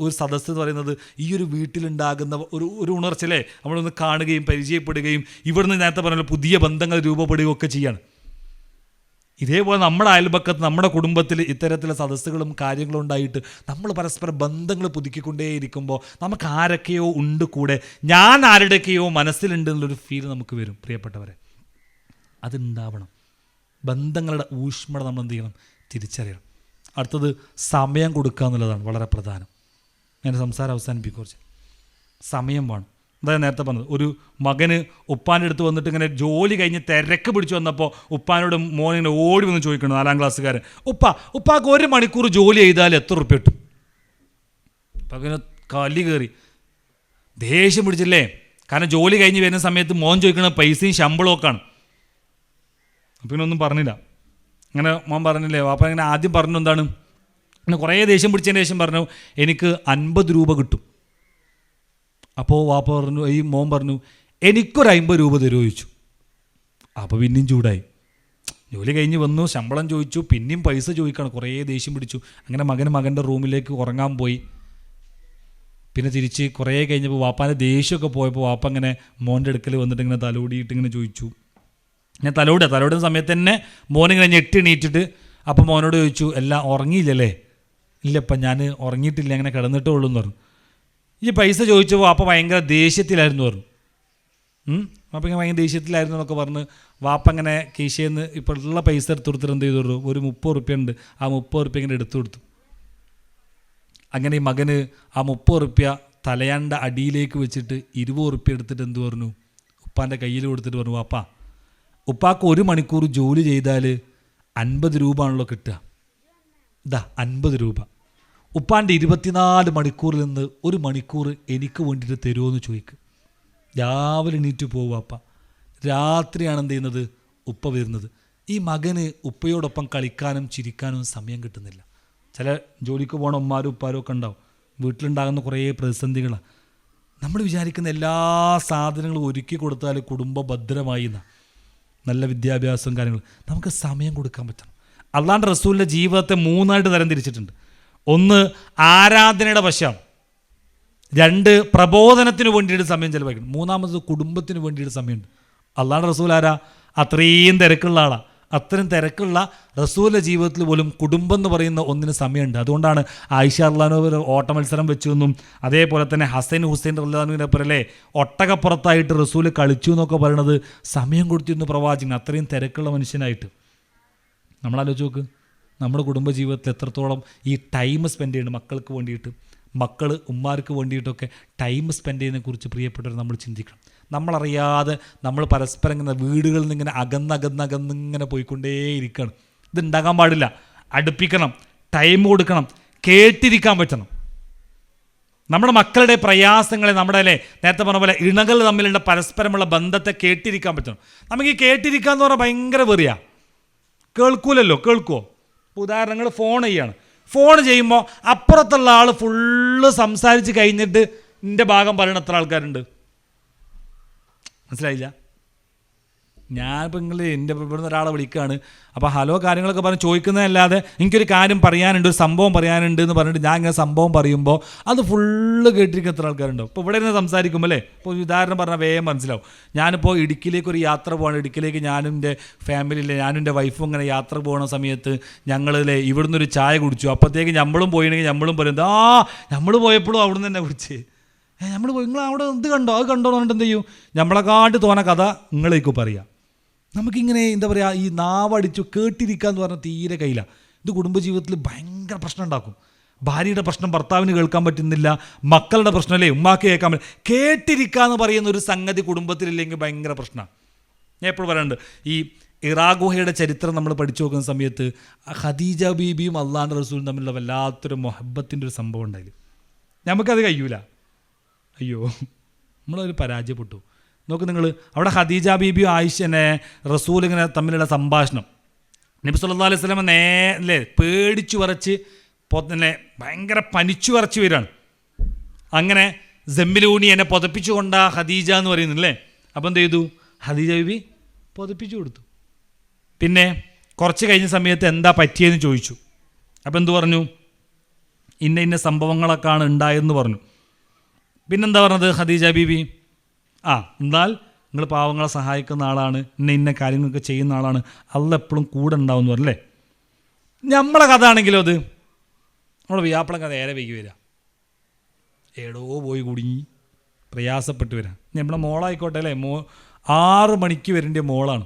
ഒരു സദസ്സ് എന്ന് പറയുന്നത് ഈ ഒരു വീട്ടിലുണ്ടാകുന്ന ഒരു ഉണർച്ചല്ലേ. നമ്മളൊന്ന് കാണുകയും പരിചയപ്പെടുകയും ഇവിടുന്ന് നേരത്തെ പറഞ്ഞ പുതിയ ബന്ധങ്ങൾ രൂപപ്പെടുകയും ഒക്കെ ചെയ്യാണ്. ഇതേപോലെ നമ്മുടെ അയൽപക്കത്ത് നമ്മുടെ കുടുംബത്തിൽ ഇത്തരത്തിലുള്ള സദസ്സുകളും കാര്യങ്ങളും ഉണ്ടായിട്ട് നമ്മൾ പരസ്പരം ബന്ധങ്ങൾ പുതുക്കിക്കൊണ്ടേയിരിക്കുമ്പോൾ നമുക്ക് ആരൊക്കെയോ ഉണ്ട് കൂടെ, ഞാൻ ആരുടെയൊക്കെയോ മനസ്സിലുണ്ട് എന്നുള്ളൊരു ഫീൽ നമുക്ക് വരും. പ്രിയപ്പെട്ടവരെ, അതുണ്ടാവണം. ബന്ധങ്ങളുടെ ഊഷ്മത നമ്മൾ എന്ത് ചെയ്യണം? തിരിച്ചറിയണം. അടുത്തത് സമയം കൊടുക്കുക എന്നുള്ളതാണ് വളരെ പ്രധാനം. ഞാൻ സംസാരം അവസാനിപ്പിക്കും. കുറച്ച് സമയം വേണം. അതായത് നേരത്തെ പറഞ്ഞത്, ഒരു മകന് ഉപ്പാൻ്റെ അടുത്ത് വന്നിട്ട് ഇങ്ങനെ ജോലി കഴിഞ്ഞ് തിരക്ക് പിടിച്ചു വന്നപ്പോൾ ഉപ്പാനോട് മോനിങ്ങനെ ഓടി വന്ന് ചോദിക്കണം, 4ാം ക്ലാസ്സുകാരൻ, ഉപ്പാക്ക് 1 മണിക്കൂർ ജോലി ചെയ്താൽ എത്ര ഉറുപ്പ്യ കിട്ടും? അപ്പം അങ്ങനെ കലി കയറി ദേഷ്യം പിടിച്ചില്ലേ. കാരണം ജോലി കഴിഞ്ഞ് വരുന്ന സമയത്ത് മോൻ ചോദിക്കണ പൈസയും ശമ്പളവും ഒക്കെയാണ്. പിന്നെ ഒന്നും പറഞ്ഞില്ല. അങ്ങനെ മോൻ പറഞ്ഞില്ലേ. അപ്പം അങ്ങനെ ആദ്യം പറഞ്ഞു എന്താണ്, അങ്ങനെ കുറേ ദേഷ്യം പിടിച്ചതിന് ശേഷം പറഞ്ഞു എനിക്ക് 50 രൂപ കിട്ടും. അപ്പോൾ വാപ്പ പറഞ്ഞു, ഈ മോൻ പറഞ്ഞു എനിക്കൊരു 50 രൂപ തരുമോ ചോദിച്ചു. അപ്പോൾ പിന്നെയും ചൂടായി. ജോലി കഴിഞ്ഞ് വന്നു, ശമ്പളം ചോദിച്ചു, പിന്നെയും പൈസ ചോദിക്കണം. കുറേ ദേഷ്യം പിടിച്ചു. അങ്ങനെ മകൻ്റെ റൂമിലേക്ക് ഉറങ്ങാൻ പോയി. പിന്നെ തിരിച്ച് കുറേ കഴിഞ്ഞപ്പോൾ വാപ്പാൻ്റെ ദേഷ്യമൊക്കെ പോയപ്പോൾ വാപ്പ അങ്ങനെ മോൻ്റെ അടുക്കൽ വന്നിട്ട് ഇങ്ങനെ തലോടിയിട്ട് ഇങ്ങനെ ചോദിച്ചു. ഞാൻ തലോടുന്ന സമയത്ത് തന്നെ മോനിങ്ങനെ ഞെട്ടിണീറ്റിട്ട് അപ്പം മോനോട് ചോദിച്ചു, എല്ലാം ഉറങ്ങിയില്ലല്ലേ? ഇല്ലപ്പം ഞാൻ ഉറങ്ങിയിട്ടില്ല, അങ്ങനെ കിടന്നിട്ടേ ഉള്ളൂ എന്ന് പറഞ്ഞു. ഈ പൈസ ചോദിച്ചപ്പോൾ വാപ്പ ഭയങ്കര ദേഷ്യത്തിലായിരുന്നു പറഞ്ഞു. വാപ്പ ഇങ്ങനെ ഭയങ്കര ദേഷ്യത്തിലായിരുന്നു എന്നൊക്കെ പറഞ്ഞ് വാപ്പ ഇങ്ങനെ കീശയിൽ ഇപ്പോൾ ഉള്ള പൈസ എടുത്ത് കൊടുത്തിട്ട് എന്ത് ചെയ്തു, ഒരു 30 റുപ്യ ഉണ്ട്, ആ 30 റുപ്യ ഇങ്ങനെ എടുത്തു കൊടുത്തു. അങ്ങനെ ഈ മകന് ആ 30 റുപ്യ തലയാണ്ട അടിയിലേക്ക് വെച്ചിട്ട് 20 റുപ്യ എടുത്തിട്ട് എന്ത് പറഞ്ഞു, ഉപ്പാൻ്റെ കയ്യിൽ കൊടുത്തിട്ട് പറഞ്ഞു, ഉപ്പാക്ക് 1 മണിക്കൂർ ജോലി ചെയ്താൽ 50 രൂപ ആണല്ലോ കിട്ടുക. 50 രൂപ. ഉപ്പാൻ്റെ 24 മണിക്കൂറിൽ നിന്ന് 1 മണിക്കൂർ എനിക്ക് വേണ്ടിയിട്ട് തരുമോ എന്ന് ചോദിക്കും. രാവിലെ എണീറ്റ് പോകും അപ്പ, രാത്രിയാണ് എന്ത് ചെയ്യുന്നത്, ഉപ്പ വരുന്നത്. ഈ മകന് ഉപ്പയോടൊപ്പം കളിക്കാനും ചിരിക്കാനും സമയം കിട്ടുന്നില്ല. ചില ജോലിക്ക് പോകണ ഉമ്മാരും ഉപ്പാരും ഒക്കെ ഉണ്ടാവും. വീട്ടിലുണ്ടാകുന്ന കുറേ പ്രതിസന്ധികളാണ്. നമ്മൾ വിചാരിക്കുന്ന എല്ലാ സാധനങ്ങളും ഒരുക്കി കൊടുത്താൽ കുടുംബം ഭദ്രമായി എന്നാണ്. നല്ല വിദ്യാഭ്യാസവും കാര്യങ്ങളും. നമുക്ക് സമയം കൊടുക്കാൻ പറ്റണം. അല്ലാണ്ട് റസൂലിൻ്റെ ജീവിതത്തെ 3 ആയിട്ട് തരം തിരിച്ചിട്ടുണ്ട്. ഒന്ന് ആരാധനയുടെ വശം, 2 പ്രബോധനത്തിന് വേണ്ടിയിട്ട് സമയം ചിലവഴിക്കണം. 3 കുടുംബത്തിന് വേണ്ടിയിട്ട് സമയമുണ്ട്. അള്ളാഹുവിൻ്റെ റസൂൽ ആരാ? അത്രയും തിരക്കുള്ള ആളാണ്. അത്രയും തിരക്കുള്ള റസൂലിൻ്റെ ജീവിതത്തിൽ പോലും കുടുംബം എന്ന് പറയുന്ന ഒന്നിന് സമയമുണ്ട്. അതുകൊണ്ടാണ് ആയിഷ റളിയല്ലാഹു ഓട്ട മത്സരം വെച്ചു എന്നും അതേപോലെ തന്നെ ഹുസൈൻ റളിയല്ലാഹുവിനെ പോലെ ഒട്ടകപ്പുറത്തായിട്ട് റസൂൽ കളിച്ചു എന്നൊക്കെ പറയണത് സമയം കൊടുത്തിരുന്നു പ്രവാചകൻ, അത്രയും തിരക്കുള്ള മനുഷ്യനായിട്ട്. നമ്മളാലോചിച്ച് നോക്ക്, നമ്മുടെ കുടുംബജീവിതത്തിൽ എത്രത്തോളം ഈ ടൈം സ്പെൻഡ് ചെയ്യുന്നുണ്ട് മക്കൾക്ക് വേണ്ടിയിട്ട്, മക്കൾ ഉമ്മാർക്ക് വേണ്ടിയിട്ടൊക്കെ ടൈം സ്പെൻഡ് ചെയ്യുന്നതിനെക്കുറിച്ച് പ്രിയപ്പെട്ടവർ നമ്മൾ ചിന്തിക്കണം. നമ്മളറിയാതെ നമ്മൾ പരസ്പരം ഇങ്ങനെ വീടുകളിൽ നിന്ന് ഇങ്ങനെ അകന്നിങ്ങനെ പോയിക്കൊണ്ടേയിരിക്കണം. ഇതുണ്ടാകാൻ പാടില്ല. അടുപ്പിക്കണം, ടൈം കൊടുക്കണം, കേട്ടിരിക്കാൻ പറ്റണം. നമ്മുടെ മക്കളുടെ പ്രയാസങ്ങളെ, നമ്മുടെ നേരത്തെ പറഞ്ഞ പോലെ ഇണകൾ തമ്മിലുള്ള പരസ്പരമുള്ള ബന്ധത്തെ കേട്ടിരിക്കാൻ പറ്റണം. നമുക്ക് ഈ കേട്ടിരിക്കുക എന്ന് പറഞ്ഞാൽ ഭയങ്കര വെറിയാ. കേൾക്കൂലല്ലോ, കേൾക്കുമോ? ഉദാഹരണങ്ങൾ ഫോൺ ചെയ്യാണ്. ഫോൺ ചെയ്യുമ്പോൾ അപ്പുറത്തുള്ള ആൾ ഫുള്ള് സംസാരിച്ച് കഴിഞ്ഞിട്ട് എൻ്റെ ഭാഗം പറയുന്ന എത്ര ആൾക്കാരുണ്ട്? മനസ്സിലായില്ല? ഞാനിപ്പോൾ എൻ്റെ ഇവിടുന്ന് ഒരാളെ വിളിക്കുകയാണ്, അപ്പോൾ ഹലോ കാര്യങ്ങളൊക്കെ പറഞ്ഞ് ചോദിക്കുന്നതല്ലാതെ എനിക്കൊരു കാര്യം പറയാനുണ്ട്, ഒരു സംഭവം പറയാനുണ്ട് എന്ന് പറഞ്ഞിട്ട് ഞാൻ ഇങ്ങനെ സംഭവം പറയുമ്പോൾ അത് ഫുള്ള് കേട്ടിരിക്കുന്ന എത്ര ആൾക്കാരുണ്ടോ? ഇപ്പോൾ ഇവിടെ ഇരുന്ന് സംസാരിക്കുമ്പോൾ ഇപ്പോൾ ഉദാഹരണം പറഞ്ഞാൽ വേഗം മനസ്സിലാവും. ഞാനിപ്പോൾ ഇടുക്കിയിലേക്ക് ഒരു യാത്ര പോകണം. ഇടുക്കിയിലേക്ക് ഞാനും എൻ്റെ ഫാമിലിയിലെ ഞാനും എൻ്റെ വൈഫും ഇങ്ങനെ യാത്ര പോകുന്ന സമയത്ത് ഞങ്ങളിലെ ഇവിടുന്ന് ഒരു ചായ കുടിച്ചു. അപ്പോഴത്തേക്ക് നമ്മളും പോയിട്ടുണ്ടെങ്കിൽ നമ്മളും പറയുന്നത് നമ്മൾ പോയപ്പോഴും അവിടുന്ന് തന്നെ കുടിച്ച് നമ്മൾ പോയി, നിങ്ങൾ അവിടെ എന്ത് കണ്ടോ അത് കണ്ടോ എന്ന് പറഞ്ഞിട്ട് എന്ത് ചെയ്യും? നമ്മളെക്കാട്ട് തോന്ന കഥ നിങ്ങളേക്കും പറയാം. നമുക്കിങ്ങനെ എന്താ പറയുക, ഈ നാവടിച്ചു കേട്ടിരിക്കുക എന്ന് പറഞ്ഞാൽ തീരെ കയ്യില്ല. ഇത് കുടുംബജീവിതത്തിൽ ഭയങ്കര പ്രശ്നം ഉണ്ടാക്കും. ഭാര്യയുടെ പ്രശ്നം ഭർത്താവിന് കേൾക്കാൻ പറ്റുന്നില്ല, മക്കളുടെ പ്രശ്നമല്ലേ ഉമ്മാക്ക് കേൾക്കാൻ പറ്റും. കേട്ടിരിക്കുക എന്ന് പറയുന്ന ഒരു സംഗതി കുടുംബത്തിലില്ലെങ്കിൽ ഭയങ്കര പ്രശ്നമാണ്. ഞാൻ എപ്പോഴും പറയാറുണ്ട്, ഈ ഇറാ ഗുഹയുടെ ചരിത്രം നമ്മൾ പഠിച്ചു നോക്കുന്ന സമയത്ത് ഖദീജ ബീബിയും അള്ളാഹുവിൻ്റെ റസൂലും തമ്മിലുള്ള വല്ലാത്തൊരു മൊഹബത്തിൻ്റെ ഒരു സംഭവം ഉണ്ടായിരുന്നു. നമുക്കത് കഴിയൂല. അയ്യോ, നമ്മളതിൽ പരാജയപ്പെട്ടു. നോക്ക് നിങ്ങൾ, അവിടെ ഖദീജ ബീബിയും ആയിഷനെ റസൂലിങ്ങനെ തമ്മിലുള്ള സംഭാഷണം. നബി സല്ലല്ലാഹു അലൈഹി വസല്ലം അല്ലേ പേടിച്ചു വിറച്ച് തന്നെ ഭയങ്കര പനിച്ചു വിറച്ച് വരികയാണ്. അങ്ങനെ ജമ്മിലൂനി എന്നെ പുതപ്പിച്ചു കൊണ്ടാ ഖദീജ എന്ന് പറയുന്നില്ലേ. അപ്പം എന്ത് ചെയ്തു? ഖദീജ ബീബി പുതപ്പിച്ചു കൊടുത്തു. പിന്നെ കുറച്ച് കഴിഞ്ഞ സമയത്ത് എന്താ പറ്റിയെന്ന് ചോദിച്ചു. അപ്പം എന്തു പറഞ്ഞു? ഇന്ന സംഭവങ്ങളൊക്കെയാണ് ഉണ്ടായെന്ന് പറഞ്ഞു. പിന്നെന്താ പറഞ്ഞത് ഖദീജ ബീബി? എന്നാൽ നിങ്ങൾ പാവങ്ങളെ സഹായിക്കുന്ന ആളാണ്, ഇന്ന കാര്യങ്ങളൊക്കെ ചെയ്യുന്ന ആളാണ്, അള്ളാഹ് എപ്പോഴും കൂടെ ഉണ്ടാവും എന്ന് പറഞ്ഞല്ലേ. നമ്മളെ കഥ ആണെങ്കിലോ, അത് നമ്മുടെ വ്യാപ്പളം കഥ ഏറെ വൈകി വരിക, ഏടോ പോയി കുടുങ്ങി പ്രയാസപ്പെട്ട് വരാം. നമ്മളെ മോളായിക്കോട്ടെ അല്ലേ, 6 മണിക്ക് വരേണ്ട മോളാണ്,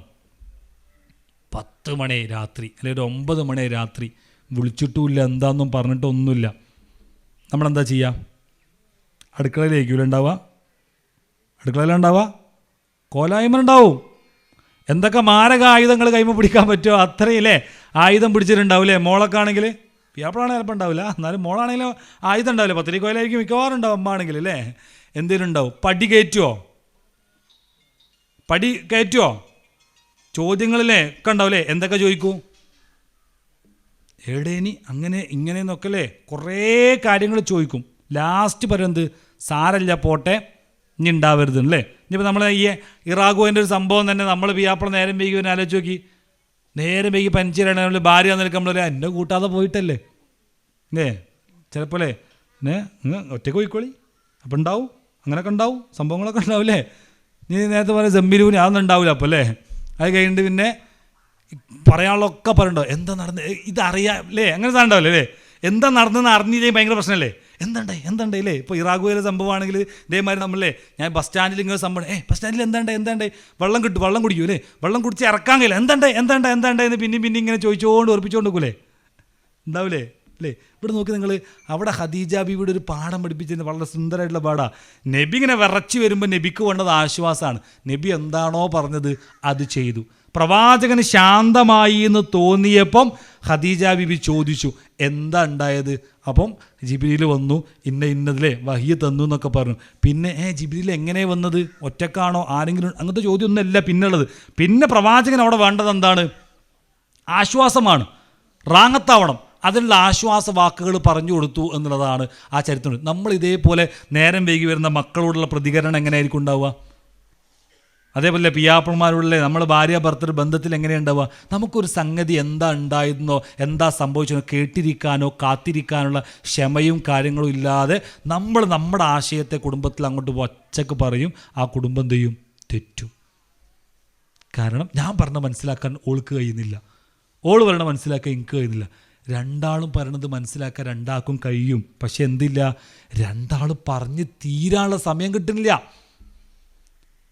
10 മണി രാത്രി അല്ലെങ്കിൽ 9 മണി രാത്രി വിളിച്ചിട്ടുമില്ല, എന്താണെന്നും പറഞ്ഞിട്ടൊന്നുമില്ല. നമ്മളെന്താ ചെയ്യുക? അടുക്കളയിലേക്കില്ല ഉണ്ടാവുക, അടുക്കളയിലുണ്ടാവുക, കോലായ്മ എന്തൊക്കെ മാരക ആയുധങ്ങൾ കൈമ പിടിക്കാൻ പറ്റുമോ അത്രയില്ലേ ആയുധം പിടിച്ചിട്ടുണ്ടാവില്ലേ. മോളൊക്കെ ആണെങ്കിൽ, വ്യാപാരാണ് ചിലപ്പോൾ ഉണ്ടാവില്ല, എന്നാലും മോളാണെങ്കിലും ആയുധം ഉണ്ടാവില്ല. 10 കോയിലായിരിക്കും മിക്കവാറും ഉണ്ടാവും. അമ്മ ആണെങ്കിൽ അല്ലേ എന്തെങ്കിലും ഉണ്ടാവും. പടി കയറ്റുമോ ചോദ്യങ്ങളില്ലേ ഒക്കെ ഉണ്ടാവില്ലേ. എന്തൊക്കെ ചോദിക്കൂ? എവിടേനി അങ്ങനെ ഇങ്ങനെയെന്നൊക്കെ അല്ലേ കുറേ കാര്യങ്ങൾ ചോദിക്കും. ലാസ്റ്റ് പറയുന്നത് സാരല്ല പോട്ടെ, ഇനി ഉണ്ടാവരുത് അല്ലേ. ഇനിയിപ്പോൾ നമ്മൾ ഈ ഇറാഖുവിൻ്റെ ഒരു സംഭവം തന്നെ നമ്മൾ പിയാപ്പള നേരം വൈകി പിന്നെ ആലോചിച്ച് നോക്കി. നേരം വൈകി പനിച്ചിലാണ് നമ്മൾ ഭാര്യ നിൽക്കാൻ നമ്മൾ എന്നെ കൂട്ടാതെ പോയിട്ടല്ലേ ചിലപ്പോൾ ഒറ്റയ്ക്ക് പോയിക്കോളി, അപ്പം ഉണ്ടാവും, അങ്ങനെയൊക്കെ ഉണ്ടാവും, സംഭവങ്ങളൊക്കെ ഉണ്ടാവില്ലേ. നീ നേരത്തെ പറയാം ജമ്മിലൂന് അതൊന്നും ഉണ്ടാവില്ല അപ്പോൾ അല്ലേ. അത് കഴിഞ്ഞിട്ട് പിന്നെ പറയാനുള്ളതൊക്കെ പറയണ്ടോ, എന്താ നടന്നത് ഇതറിയാം അല്ലേ, അങ്ങനെ സാധനം ഉണ്ടാവില്ലേ അല്ലേ. എന്താ നടന്നതെന്ന് അറിഞ്ഞില്ലേ ഭയങ്കര പ്രശ്നമല്ലേ. എന്താണ്ടായി അല്ലേ. ഇപ്പോൾ ഇറാഖുവിലെ സംഭവമാണെങ്കിൽ ഇതേമാതിരി നമ്മളല്ലേ, ഞാൻ ബസ് സ്റ്റാൻഡിൽ ഇങ്ങനെ സംഭവം ബസ് സ്റ്റാൻഡിൽ എന്താണ്ടായി വെള്ളം കുടിക്കൂ അല്ലേ, വെള്ളം കുടിച്ച് ഇറക്കാൻ കഴിയില്ല, എന്താണ്ടായെന്ന് പിന്നെ ഇങ്ങനെ ചോദിച്ചുകൊണ്ട് ഉറപ്പിച്ചുകൊണ്ട് നോക്കൂലേ, ഉണ്ടാവില്ലേ അല്ലേ. ഇവിടെ നോക്കി നിങ്ങൾ, അവിടെ ഖദീജ ബീവിയുടെ ഒരു പാഠം പഠിപ്പിച്ചിരുന്ന വളരെ സുന്ദരമായിട്ടുള്ള പാഠമാണ്. നബി ഇങ്ങനെ വിറച്ച് വരുമ്പോൾ നബിക്ക് വേണ്ടത് ആശ്വാസമാണ്. നബി എന്താണോ പറഞ്ഞത് അത് ചെയ്തു. പ്രവാചകന് ശാന്തമായി എന്ന് തോന്നിയപ്പം ഖദീജ ബീബി ചോദിച്ചു എന്താ ഉണ്ടായത്. അപ്പം ജിബ്രീൽ വന്നു, ഇന്നതിലെ വഹി തന്നു എന്നൊക്കെ പറഞ്ഞു. പിന്നെ ജിബ്രീൽ എങ്ങനെ വന്നത്, ഒറ്റക്കാണോ ആരെങ്കിലും, അങ്ങനത്തെ ചോദ്യമൊന്നുമല്ല പിന്നുള്ളത്. പിന്നെ പ്രവാചകൻ അവിടെ വേണ്ടത് എന്താണ്? ആശ്വാസമാണ്, റാങ്ങത്താവണം. അതിനുള്ള ആശ്വാസ വാക്കുകൾ പറഞ്ഞു കൊടുത്തു എന്നുള്ളതാണ് ആ ചരിത്രം. നമ്മൾ ഇതേപോലെ നേരം വൈകി വരുന്ന മക്കളോടുള്ള പ്രതികരണം എങ്ങനെയായിരിക്കും ഉണ്ടാവുക? അതേപോലെ പിയാപ്പിളമാരുള്ളേ നമ്മൾ ഭാര്യ ഭർത്തൃ ബന്ധത്തിൽ എങ്ങനെയുണ്ടാവുക? നമുക്കൊരു സംഗതി എന്താ ഉണ്ടായിരുന്നോ, എന്താ സംഭവിച്ചോ കേട്ടിരിക്കാനോ കാത്തിരിക്കാനുള്ള ക്ഷമയും കാര്യങ്ങളും ഇല്ലാതെ നമ്മൾ നമ്മുടെ ആശയത്തെ കുടുംബത്തിൽ അങ്ങോട്ട് ഒച്ചക്ക് പറയും. ആ കുടുംബം ചെയ്യും തെറ്റും. കാരണം ഞാൻ പറഞ്ഞ മനസ്സിലാക്കാൻ ഓൾക്ക് കഴിയുന്നില്ല, ഓൾ പറയണ മനസ്സിലാക്കാൻ എനിക്ക് കഴിയുന്നില്ല. രണ്ടാളും പറയണത് മനസ്സിലാക്കാൻ രണ്ടാൾക്കും കഴിയും. പക്ഷെ എന്തില്ല, രണ്ടാളും പറഞ്ഞ് തീരാനുള്ള സമയം കിട്ടുന്നില്ല.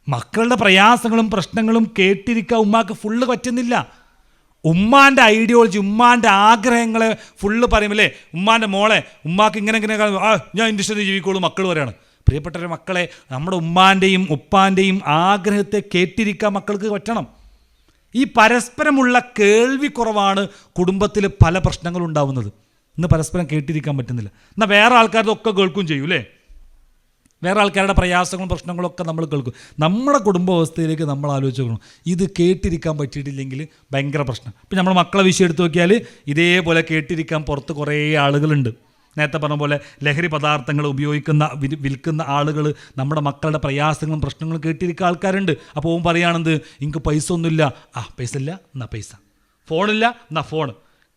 മക്കളുടെ പ്രയാസങ്ങളും പ്രശ്നങ്ങളും കേട്ടിരിക്കാൻ ഉമ്മാക്ക് ഫുള്ള് പറ്റുന്നില്ല. ഉമ്മാൻ്റെ ഐഡിയോളജി, ഉമ്മാൻ്റെ ആഗ്രഹങ്ങളെ ഫുള്ള് പറയുമല്ലേ, ഉമ്മാൻ്റെ മോളെ ഉമ്മാക്ക് ഇങ്ങനെ ഞാൻ ഇൻഡസ്ട്രിയിൽ ജീവിക്കുള്ളൂ മക്കൾ പറയാണ്. പ്രിയപ്പെട്ടവരെ മക്കളെ, നമ്മുടെ ഉമ്മാൻ്റെയും ഉപ്പാൻ്റെയും ആഗ്രഹത്തെ കേട്ടിരിക്കാൻ മക്കൾക്ക് പറ്റണം. ഈ പരസ്പരമുള്ള കേൾവി കുറവാണ് കുടുംബത്തിൽ പല പ്രശ്നങ്ങളും ഉണ്ടാവുന്നത്. ഇന്ന് പരസ്പരം കേട്ടിരിക്കാൻ പറ്റുന്നില്ല. എന്നാൽ വേറെ ആൾക്കാരതൊക്കെ കേൾക്കുകയും ചെയ്യും അല്ലേ, വേറെ ആൾക്കാരുടെ പ്രയാസങ്ങളും പ്രശ്നങ്ങളും ഒക്കെ നമ്മൾ കേൾക്കും. നമ്മുടെ കുടുംബാവസ്ഥയിലേക്ക് നമ്മൾ ആലോചിച്ച് നോക്കണം. ഇത് കേട്ടിരിക്കാൻ പറ്റിയിട്ടില്ലെങ്കിൽ ഭയങ്കര പ്രശ്നം. ഇപ്പം നമ്മൾ മക്കളെ വിഷയം എടുത്ത് നോക്കിയാൽ ഇതേപോലെ കേട്ടിരിക്കാൻ പുറത്ത് കുറേ ആളുകളുണ്ട്. നേരത്തെ പറഞ്ഞ പോലെ ലഹരി പദാർത്ഥങ്ങൾ ഉപയോഗിക്കുന്ന വിൽക്കുന്ന ആളുകൾ നമ്മുടെ മക്കളുടെ പ്രയാസങ്ങളും പ്രശ്നങ്ങളും കേട്ടിരിക്കുന്ന ആൾക്കാരുണ്ട്. അപ്പോൾ ഓൻ പറയുകയാണെന്ത്, എനിക്ക് പൈസ ഒന്നുമില്ല, പൈസ ഇല്ല എന്നാ പൈസ, ഫോണില്ല എന്നാ ഫോൺ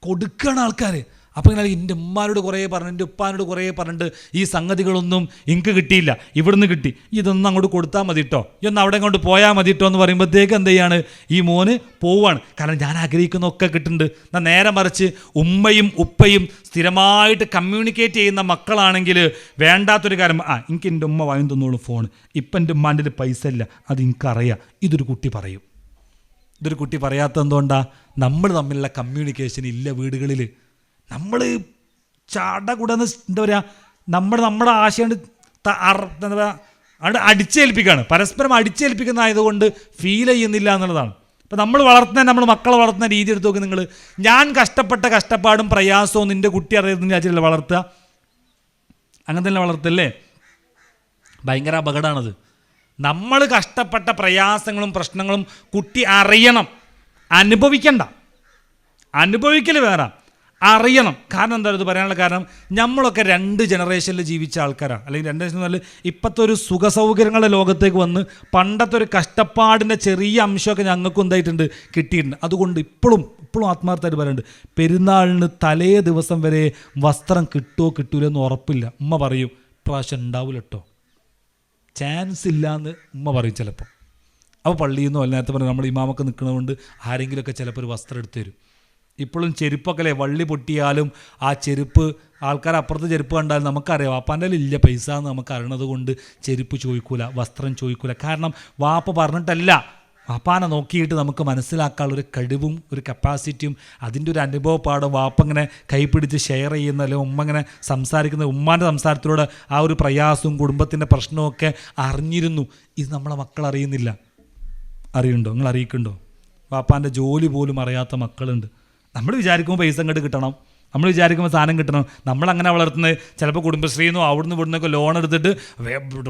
കൊടുക്കുകയാണ് ആൾക്കാർ. അപ്പോൾ ഇങ്ങനെ എൻ്റെ ഉമ്മാനോട് കുറേ പറഞ്ഞു, എൻ്റെ ഉപ്പാനോട് കുറേ പറഞ്ഞിട്ട് ഈ സംഗതികളൊന്നും എനിക്ക് കിട്ടിയില്ല, ഇവിടുന്ന് കിട്ടി, ഇതൊന്നും അങ്ങോട്ട് കൊടുത്താൽ മതി കേട്ടോ, ഇതൊന്ന് അവിടെ കൊണ്ട് പോയാൽ മതി കേട്ടോ എന്ന് പറയുമ്പോഴത്തേക്ക് എന്ത് ചെയ്യാണ്, ഈ മോന് പോവുകയാണ്. കാരണം ഞാൻ ആഗ്രഹിക്കുന്നതൊക്കെ കിട്ടുന്നുണ്ട്. എന്നാൽ നേരെ മറിച്ച് ഉമ്മയും ഉപ്പയും സ്ഥിരമായിട്ട് കമ്മ്യൂണിക്കേറ്റ് ചെയ്യുന്ന മക്കളാണെങ്കിൽ വേണ്ടാത്തൊരു കാര്യം, എനിക്ക് എൻ്റെ ഉമ്മ വാങ്ങി തന്നോളും ഫോൺ, ഇപ്പം എൻ്റെ ഉമ്മാൻ്റെ പൈസ ഇല്ല, അത് എനിക്കറിയാം, ഇതൊരു കുട്ടി പറയും. ഇതൊരു കുട്ടി പറയാത്തത് എന്തുകൊണ്ടാണ്? നമ്മൾ തമ്മിലുള്ള കമ്മ്യൂണിക്കേഷൻ ഇല്ല വീടുകളിൽ. നമ്മൾ ചടകുടന്ന് എന്താ പറയുക, നമ്മുടെ ആശയം എന്താ പറയുക, അവിടെ അടിച്ചേൽപ്പിക്കുകയാണ്, പരസ്പരം അടിച്ചേൽപ്പിക്കുന്നതായതുകൊണ്ട് ഫീൽ ചെയ്യുന്നില്ല എന്നുള്ളതാണ്. ഇപ്പം നമ്മൾ മക്കളെ വളർത്തുന്ന രീതി എടുത്ത് നോക്കി നിങ്ങൾ. ഞാൻ കഷ്ടപ്പെട്ട കഷ്ടപ്പാടും പ്രയാസവും നിൻ്റെ കുട്ടി അറിയുന്ന വിചാരിച്ചില്ല വളർത്തുക, അങ്ങനെ തന്നെ വളർത്തല്ലേ? ഭയങ്കര അപകടമാണത്. നമ്മൾ കഷ്ടപ്പെട്ട പ്രയാസങ്ങളും പ്രശ്നങ്ങളും കുട്ടി അറിയണം, അനുഭവിക്കണ്ട. അനുഭവിക്കൽ വേറെ, അറിയണം. കാരണം എന്താ ഇത് പറയാനുള്ള കാരണം, നമ്മളൊക്കെ 2 ജനറേഷനിൽ ജീവിച്ച ആൾക്കാരാണ്. അല്ലെങ്കിൽ 2 ജനറേഷൻ പറഞ്ഞാൽ ഇപ്പോഴത്തെ ഒരു സുഖസൗകര്യങ്ങളുടെ ലോകത്തേക്ക് വന്ന് പണ്ടത്തെ ഒരു കഷ്ടപ്പാടിൻ്റെ ചെറിയ അംശമൊക്കെ ഞങ്ങൾക്കും എന്തായിട്ടുണ്ട്, കിട്ടിയിട്ടുണ്ട്. അതുകൊണ്ട് ഇപ്പോഴും ആത്മാർത്ഥമായിട്ട് പറയുന്നുണ്ട്, പെരുന്നാളിന് തലേ ദിവസം വരെ വസ്ത്രം കിട്ടുമോ കിട്ടൂലെന്ന് ഉറപ്പില്ല. ഉമ്മ പറയും ഇപ്രാവശ്യം ഉണ്ടാവില്ല കേട്ടോ, ചാൻസ് ഇല്ലയെന്ന് ഉമ്മ പറയും ചിലപ്പോൾ. അപ്പോൾ പള്ളിയിൽ നിന്നോ നേരത്തെ പറഞ്ഞാൽ നമ്മൾ ഇമാമൊക്കെ നിൽക്കുന്നതുകൊണ്ട് ആരെങ്കിലുമൊക്കെ ചിലപ്പോൾ ഒരു വസ്ത്രം എടുത്തു തരും. ഇപ്പോഴും ചെരുപ്പൊക്കെ അല്ലേ, വള്ളി പൊട്ടിയാലും ആ ചെരുപ്പ് ആൾക്കാർ അപ്പുറത്ത് ചെരുപ്പ് കണ്ടാലും നമുക്കറിയാം വാപ്പാൻ്റെ ഇല്ല പൈസ എന്ന് നമുക്ക് അറിയണത് കൊണ്ട് ചെരുപ്പ് ചോദിക്കൂല, വസ്ത്രം ചോദിക്കൂല. കാരണം വാപ്പ പറഞ്ഞിട്ടല്ല, വാപ്പാനെ നോക്കിയിട്ട് നമുക്ക് മനസ്സിലാക്കാനുള്ളൊരു കഴിവും ഒരു കപ്പാസിറ്റിയും അതിൻ്റെ ഒരു അനുഭവപ്പാടും വാപ്പ ഇങ്ങനെ കൈപ്പിടിച്ച് ഷെയർ ചെയ്യുന്ന, അല്ലെങ്കിൽ ഉമ്മ ഇങ്ങനെ സംസാരിക്കുന്ന ഉമ്മാൻ്റെ സംസാരത്തിലൂടെ ആ ഒരു പ്രയാസവും കുടുംബത്തിൻ്റെ പ്രശ്നമൊക്കെ അറിഞ്ഞിരുന്നു. ഇത് നമ്മളെ മക്കൾ അറിയുന്നില്ല. അറിയുന്നുണ്ടോ? നിങ്ങൾ അറിയിക്കുന്നുണ്ടോ? വാപ്പാൻ്റെ ജോലി പോലും അറിയാത്ത മക്കളുണ്ട്. നമ്മൾ വിചാരിക്കുമ്പോൾ പൈസ ഇങ്ങോട്ട് കിട്ടണം, നമ്മൾ വിചാരിക്കുമ്പോൾ സാധനം കിട്ടണം. നമ്മളങ്ങനെ വളർത്തുന്നത് ചിലപ്പോൾ കുടുംബശ്രീന്നോ അവിടുന്ന് ഇവിടുന്നൊക്കെ ലോൺ എടുത്തിട്ട്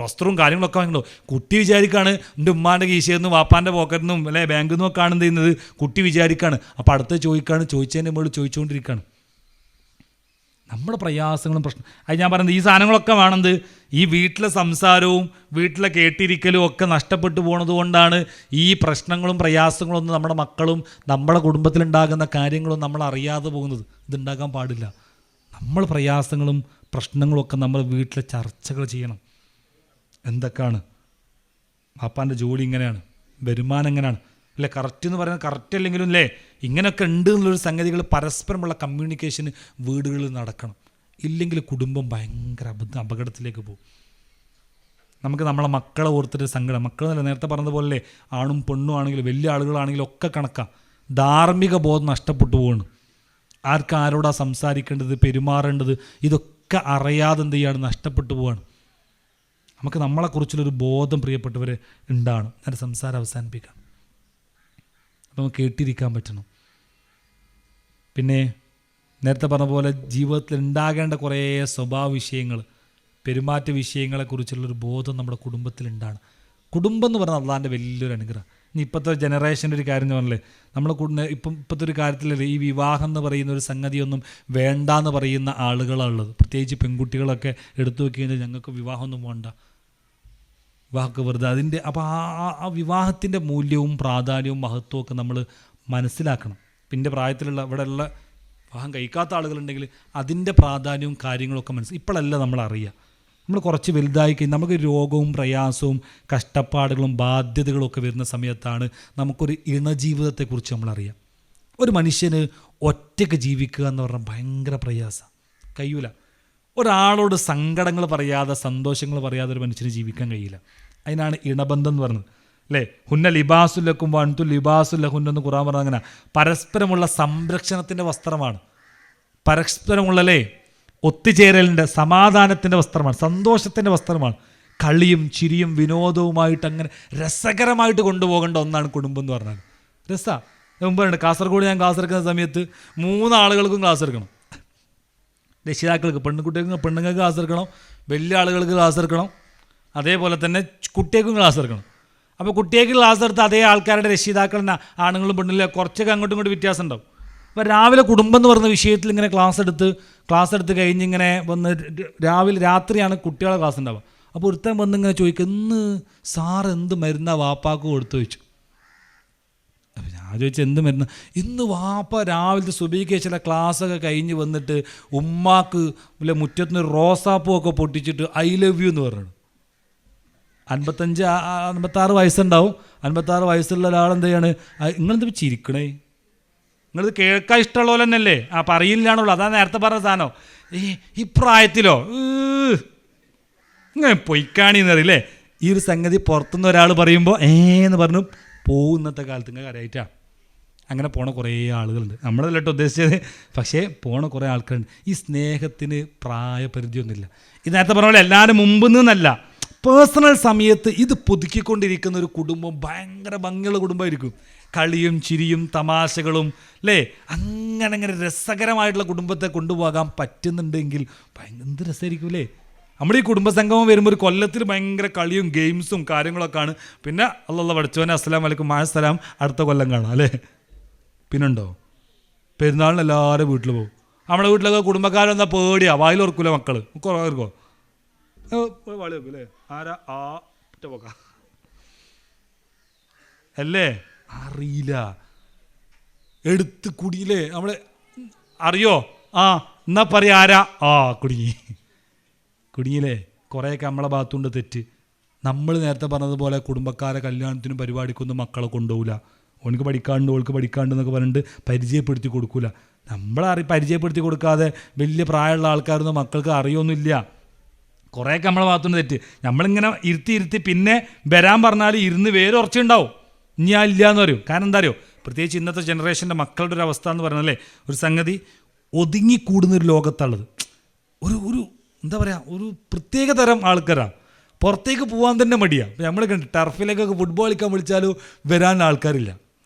വസ്ത്രവും കാര്യങ്ങളൊക്കെ വാങ്ങുന്നു. കുട്ടി വിചാരിക്കുകയാണ് എൻ്റെ ഉമ്മാൻ്റെ കീശയിൽ നിന്ന് വാപ്പാൻ്റെ പോക്കറ്റിൽ നിന്നും അല്ലെ ബാങ്കിൽ നിന്നും ഒക്കെ ആണ് ചെയ്യുന്നത്. കുട്ടി വിചാരിക്കുകയാണ്. അപ്പോൾ അടുത്ത് ചോദിക്കുകയാണ്, ചോദിച്ചതിൻ്റെ മുകളിൽ ചോദിച്ചുകൊണ്ടിരിക്കുകയാണ്. നമ്മുടെ പ്രയാസങ്ങളും പ്രശ്നം അത് ഞാൻ പറയുന്നത് ഈ സാധനങ്ങളൊക്കെ വേണത് ഈ വീട്ടിലെ സംസാരവും വീട്ടിലെ കേട്ടിരിക്കലും ഒക്കെ നഷ്ടപ്പെട്ടു പോകുന്നത് കൊണ്ടാണ് ഈ പ്രശ്നങ്ങളും പ്രയാസങ്ങളൊന്നും നമ്മുടെ മക്കളും നമ്മുടെ കുടുംബത്തിലുണ്ടാകുന്ന കാര്യങ്ങളും നമ്മൾ അറിയാതെ പോകുന്നത്. ഇതുണ്ടാകാൻ പാടില്ല. നമ്മൾ പ്രയാസങ്ങളും പ്രശ്നങ്ങളും ഒക്കെ നമ്മൾ വീട്ടിലെ ചർച്ചകൾ ചെയ്യണം. എന്തൊക്കെയാണ് പാപ്പാൻ്റെ ജോലി ഇങ്ങനെയാണ്, വരുമാനം എങ്ങനെയാണ് അല്ലേ, കറക്റ്റ് എന്ന് പറയുന്നത് കറക്റ്റ് അല്ലെങ്കിലും അല്ലേ ഇങ്ങനെയൊക്കെ ഉണ്ട് എന്നുള്ളൊരു സംഗതികൾ പരസ്പരമുള്ള കമ്മ്യൂണിക്കേഷന് വീടുകളിൽ നടക്കണം. ഇല്ലെങ്കിൽ കുടുംബം ഭയങ്കര അപകടത്തിലേക്ക് പോകും. നമുക്ക് നമ്മളെ മക്കളെ ഓർത്തിട്ട് സങ്കടം. മക്കളെന്നല്ല, നേരത്തെ പറഞ്ഞതുപോലെ ആണും പെണ്ണും ആണെങ്കിലും വലിയ ആളുകളാണെങ്കിലും ഒക്കെ കണക്കാം. ധാർമ്മിക ബോധം നഷ്ടപ്പെട്ടു പോവാണ്. ആരോടാ സംസാരിക്കേണ്ടത്, പെരുമാറേണ്ടത്, ഇതൊക്കെ അറിയാതെ എന്ത് ചെയ്യാണ്, നഷ്ടപ്പെട്ടു പോവാണ്. നമുക്ക് നമ്മളെക്കുറിച്ചുള്ളൊരു ബോധം പ്രിയപ്പെട്ടവരെ ഉണ്ടാകണം. ഞാൻ സംസാരം അവസാനിപ്പിക്കാം. അപ്പോൾ നമുക്ക് കേട്ടിരിക്കാൻ പറ്റണം. പിന്നെ നേരത്തെ പറഞ്ഞ പോലെ ജീവിതത്തിൽ ഉണ്ടാകേണ്ട കുറേ സ്വഭാവ വിഷയങ്ങൾ, പെരുമാറ്റ വിഷയങ്ങളെക്കുറിച്ചുള്ളൊരു ബോധം നമ്മുടെ കുടുംബത്തിലുണ്ടാണ്. കുടുംബം എന്ന് പറഞ്ഞാൽ അള്ളാൻ്റെ വലിയൊരു അനുഗ്രഹം. ഇനി ഇപ്പോഴത്തെ ജനറേഷൻ്റെ ഒരു കാര്യം എന്ന് പറഞ്ഞാൽ നമ്മൾ ഇപ്പോഴത്തെ ഒരു കാര്യത്തിലല്ലേ ഈ വിവാഹം എന്ന് പറയുന്ന ഒരു സംഗതിയൊന്നും വേണ്ടാന്ന് പറയുന്ന ആളുകളാണുള്ളത്. പ്രത്യേകിച്ച് പെൺകുട്ടികളൊക്കെ എടുത്തു നോക്കി കഴിഞ്ഞാൽ ഞങ്ങൾക്ക് വിവാഹമൊന്നും വേണ്ട. വിവാഹമൊക്കെ വെറുതെ അതിൻ്റെ അപ്പോൾ ആ വിവാഹത്തിൻ്റെ മൂല്യവും പ്രാധാന്യവും മഹത്വവും ഒക്കെ നമ്മൾ മനസ്സിലാക്കണം. പിന്നെ പ്രായത്തിലുള്ള ഇവിടെയുള്ള വിവാഹം കഴിക്കാത്ത ആളുകളുണ്ടെങ്കിൽ അതിൻ്റെ പ്രാധാന്യവും കാര്യങ്ങളൊക്കെ ഇപ്പോഴല്ല നമ്മൾ അറിയുക. നമ്മൾ കുറച്ച് വലുതായി കഴിഞ്ഞാൽ നമുക്ക് രോഗവും പ്രയാസവും കഷ്ടപ്പാടുകളും ബാധ്യതകളും ഒക്കെ വരുന്ന സമയത്താണ് നമുക്കൊരു ഇണജീവിതത്തെക്കുറിച്ച് നമ്മളറിയാം. ഒരു മനുഷ്യന് ഒറ്റയ്ക്ക് ജീവിക്കുക എന്ന് പറഞ്ഞാൽ ഭയങ്കര പ്രയാസമാണ്, കഴിയൂല. ഒരാളോട് സങ്കടങ്ങൾ പറയാതെ സന്തോഷങ്ങൾ പറയാതെ ഒരു മനുഷ്യന് ജീവിക്കാൻ കഴിയില്ല. അതിനാണ് ഇണബന്ധം എന്ന് പറയുന്നത് അല്ലേ. ഹുന്ന ലിബാസുല്ലക്കും വൻതു ലിബാസുല്ലഹുന്നെന്ന് ഖുർആൻ പറഞ്ഞത് അങ്ങനെ പരസ്പരമുള്ള സംരക്ഷണത്തിൻ്റെ വസ്ത്രമാണ്, പരസ്പരമുള്ളല്ലേ ഒത്തുചേരലിൻ്റെ സമാധാനത്തിൻ്റെ വസ്ത്രമാണ്, സന്തോഷത്തിൻ്റെ വസ്ത്രമാണ്. കളിയും ചിരിയും വിനോദവുമായിട്ട് അങ്ങനെ രസകരമായിട്ട് കൊണ്ടുപോകേണ്ട ഒന്നാണ് കുടുംബം എന്ന് പറഞ്ഞാൽ. രസമാണ്. മുമ്പ് ഉണ്ട് കാസർഗോഡ് ഞാൻ ക്ലാസ് എടുക്കുന്ന സമയത്ത് 3 ആളുകൾക്കും ക്ലാസ് എടുക്കണം. രക്ഷിതാക്കൾക്ക് പെണ്ണുങ്ങൾക്ക് ക്ലാസ് എടുക്കണം, വലിയ ആളുകൾക്ക് ക്ലാസ് എടുക്കണം, അതേപോലെ തന്നെ കുട്ടികൾക്കും ക്ലാസ് എടുക്കണം. അപ്പോൾ കുട്ടികൾക്ക് ക്ലാസ് എടുത്ത് അതേ ആൾക്കാരുടെ രക്ഷിതാക്കൾ ആണുങ്ങളും പെണ്ണുങ്ങളും കുറച്ചൊക്കെ അങ്ങോട്ടും ഇങ്ങോട്ടും വ്യത്യാസം ഉണ്ടാവും. അപ്പോൾ രാവിലെ കുടുംബം എന്ന് പറയുന്ന വിഷയത്തിൽ ഇങ്ങനെ ക്ലാസ് എടുത്ത് കഴിഞ്ഞിങ്ങനെ വന്ന് രാത്രിയാണ് കുട്ടികളെ ക്ലാസ് ഉണ്ടാവുക. അപ്പോൾ ഒരുത്തൻ വന്ന് ഇങ്ങനെ ചോദിക്കും, ഇന്ന് സാറ് എന്ത് മരുന്നാണ് വാപ്പാക്ക് കൊടുത്തു ചോദിച്ചു. അപ്പോൾ ഞാൻ ചോദിച്ചാൽ എന്ത് മരുന്ന്? ഇന്ന് വാപ്പ രാവിലത്തെ സുബഹിക്ക് ചില ക്ലാസ്സൊക്കെ കഴിഞ്ഞ് വന്നിട്ട് ഉമ്മാക്ക് വല്ല മുറ്റത്തുനിന്ന് റോസാപ്പൂ ഒക്കെ പൊട്ടിച്ചിട്ട് ഐ ലവ് യു എന്ന് പറഞ്ഞു. 55-56 വയസ്സുണ്ടാവും. 56 വയസ്സുള്ള ഒരാൾ എന്ത് ചെയ്യാണ്? നിങ്ങളെന്ത് ചിരിക്കണേ? നിങ്ങളിത് കേൾക്കാൻ ഇഷ്ടമുള്ള പോലെ തന്നെയല്ലേ? പറയില്ലാണുള്ളൂ. അതാ നേരത്തെ പറഞ്ഞ സാധനം. ഈ പ്രായത്തിലോ ഇങ്ങനെ പൊയ്ക്കാണിന്ന് അറിയില്ലേ? ഈ ഒരു സംഗതി പുറത്തുനിന്ന് ഒരാൾ പറയുമ്പോൾ എന്ന് പറഞ്ഞു പോകുന്നത്തെ കാലത്ത് ഇങ്ങനെ കരയായിട്ടാണ്. അങ്ങനെ പോണ കുറേ ആളുകളുണ്ട്. നമ്മളതല്ലോട്ട് ഉദ്ദേശിച്ചത്, പക്ഷേ പോണ കുറേ ആൾക്കാരുണ്ട്. ഈ സ്നേഹത്തിന് പ്രായപരിധിയൊന്നുമില്ല. ഇത് നേരത്തെ പറഞ്ഞ പോലെ എല്ലാവരും മുമ്പിൽ നിന്നല്ല, പേഴ്സണൽ സമയത്ത് ഇത് പുതുക്കിക്കൊണ്ടിരിക്കുന്ന ഒരു കുടുംബം ഭയങ്കര ഭംഗിയുള്ള കുടുംബമായിരിക്കും. കളിയും ചിരിയും തമാശകളും അല്ലേ, അങ്ങനെ രസകരമായിട്ടുള്ള കുടുംബത്തെ കൊണ്ടുപോകാൻ പറ്റുന്നുണ്ടെങ്കിൽ എന്ത് രസമായിരിക്കും അല്ലേ. നമ്മുടെ ഈ കുടുംബസംഗമം വരുമ്പോൾ ഒരു കൊല്ലത്തിൽ ഭയങ്കര കളിയും ഗെയിംസും കാര്യങ്ങളൊക്കെയാണ്. പിന്നെ അല്ലാഹ് പഠിച്ചവനെ അസ്സലാമു അലൈക്കും മാഅസ്സലാം അടുത്ത കൊല്ലം കാണാം അല്ലേ. പിന്നുണ്ടോ? പെരുന്നാളിന് എല്ലാവരും വീട്ടിൽ പോകും. നമ്മുടെ വീട്ടിലൊക്കെ കുടുംബക്കാരെന്താ പേടിയാണ്, വായിൽ ഓർക്കൂല മക്കൾ കുറവായിരിക്കോ വാളി വെക്കും അല്ലേ. ആരാ ഒറ്റ പോക്ക അല്ലേ, അറിയില്ല. എടുത്ത് കുടിയില്ലേ നമ്മൾ അറിയോ? എന്നാ പറയാ ആരാ കുടുങ്ങിയില്ലേ. കുറേയൊക്കെ നമ്മളെ ഭാഗത്തുണ്ട് തെറ്റ്. നമ്മൾ നേരത്തെ പറഞ്ഞതുപോലെ കുടുംബക്കാരെ കല്യാണത്തിനും പരിപാടിക്കൊന്നും മക്കളെ കൊണ്ടുപോകില്ല. ഓൾക്ക് പഠിക്കാണ്ട് എന്നൊക്കെ പറഞ്ഞിട്ട് പരിചയപ്പെടുത്തി കൊടുക്കില്ല. പരിചയപ്പെടുത്തി കൊടുക്കാതെ വലിയ പ്രായമുള്ള ആൾക്കാരൊന്നും മക്കൾക്ക് അറിയൊന്നുമില്ല. കുറേയൊക്കെ നമ്മളെ ഭാഗത്തുണ്ട് തെറ്റ്. നമ്മളിങ്ങനെ ഇരുത്തി പിന്നെ വരാൻ പറഞ്ഞാൽ ഇരുന്ന് വേറെ ഉറച്ചുണ്ടാവും. ഞാൻ ഇല്ല എന്ന് പറയും. കാരണം എന്താ അറിയോ, പ്രത്യേകിച്ച് ഇന്നത്തെ ജനറേഷൻ്റെ മക്കളുടെ ഒരു അവസ്ഥ എന്ന് പറഞ്ഞാലേ ഒരു സംഗതി ഒതുങ്ങിക്കൂടുന്നൊരു ലോകത്തുള്ളത്. ഒരു എന്താ പറയുക, ഒരു പ്രത്യേക തരം ആൾക്കാരാണ്. പുറത്തേക്ക് പോകാൻ തന്നെ മടിയാണ്. നമ്മൾ ടർഫിലേക്കൊക്കെ ഫുട്ബോൾ കളിക്കാൻ വിളിച്ചാലും വരാൻ ആൾക്കാരില്ല.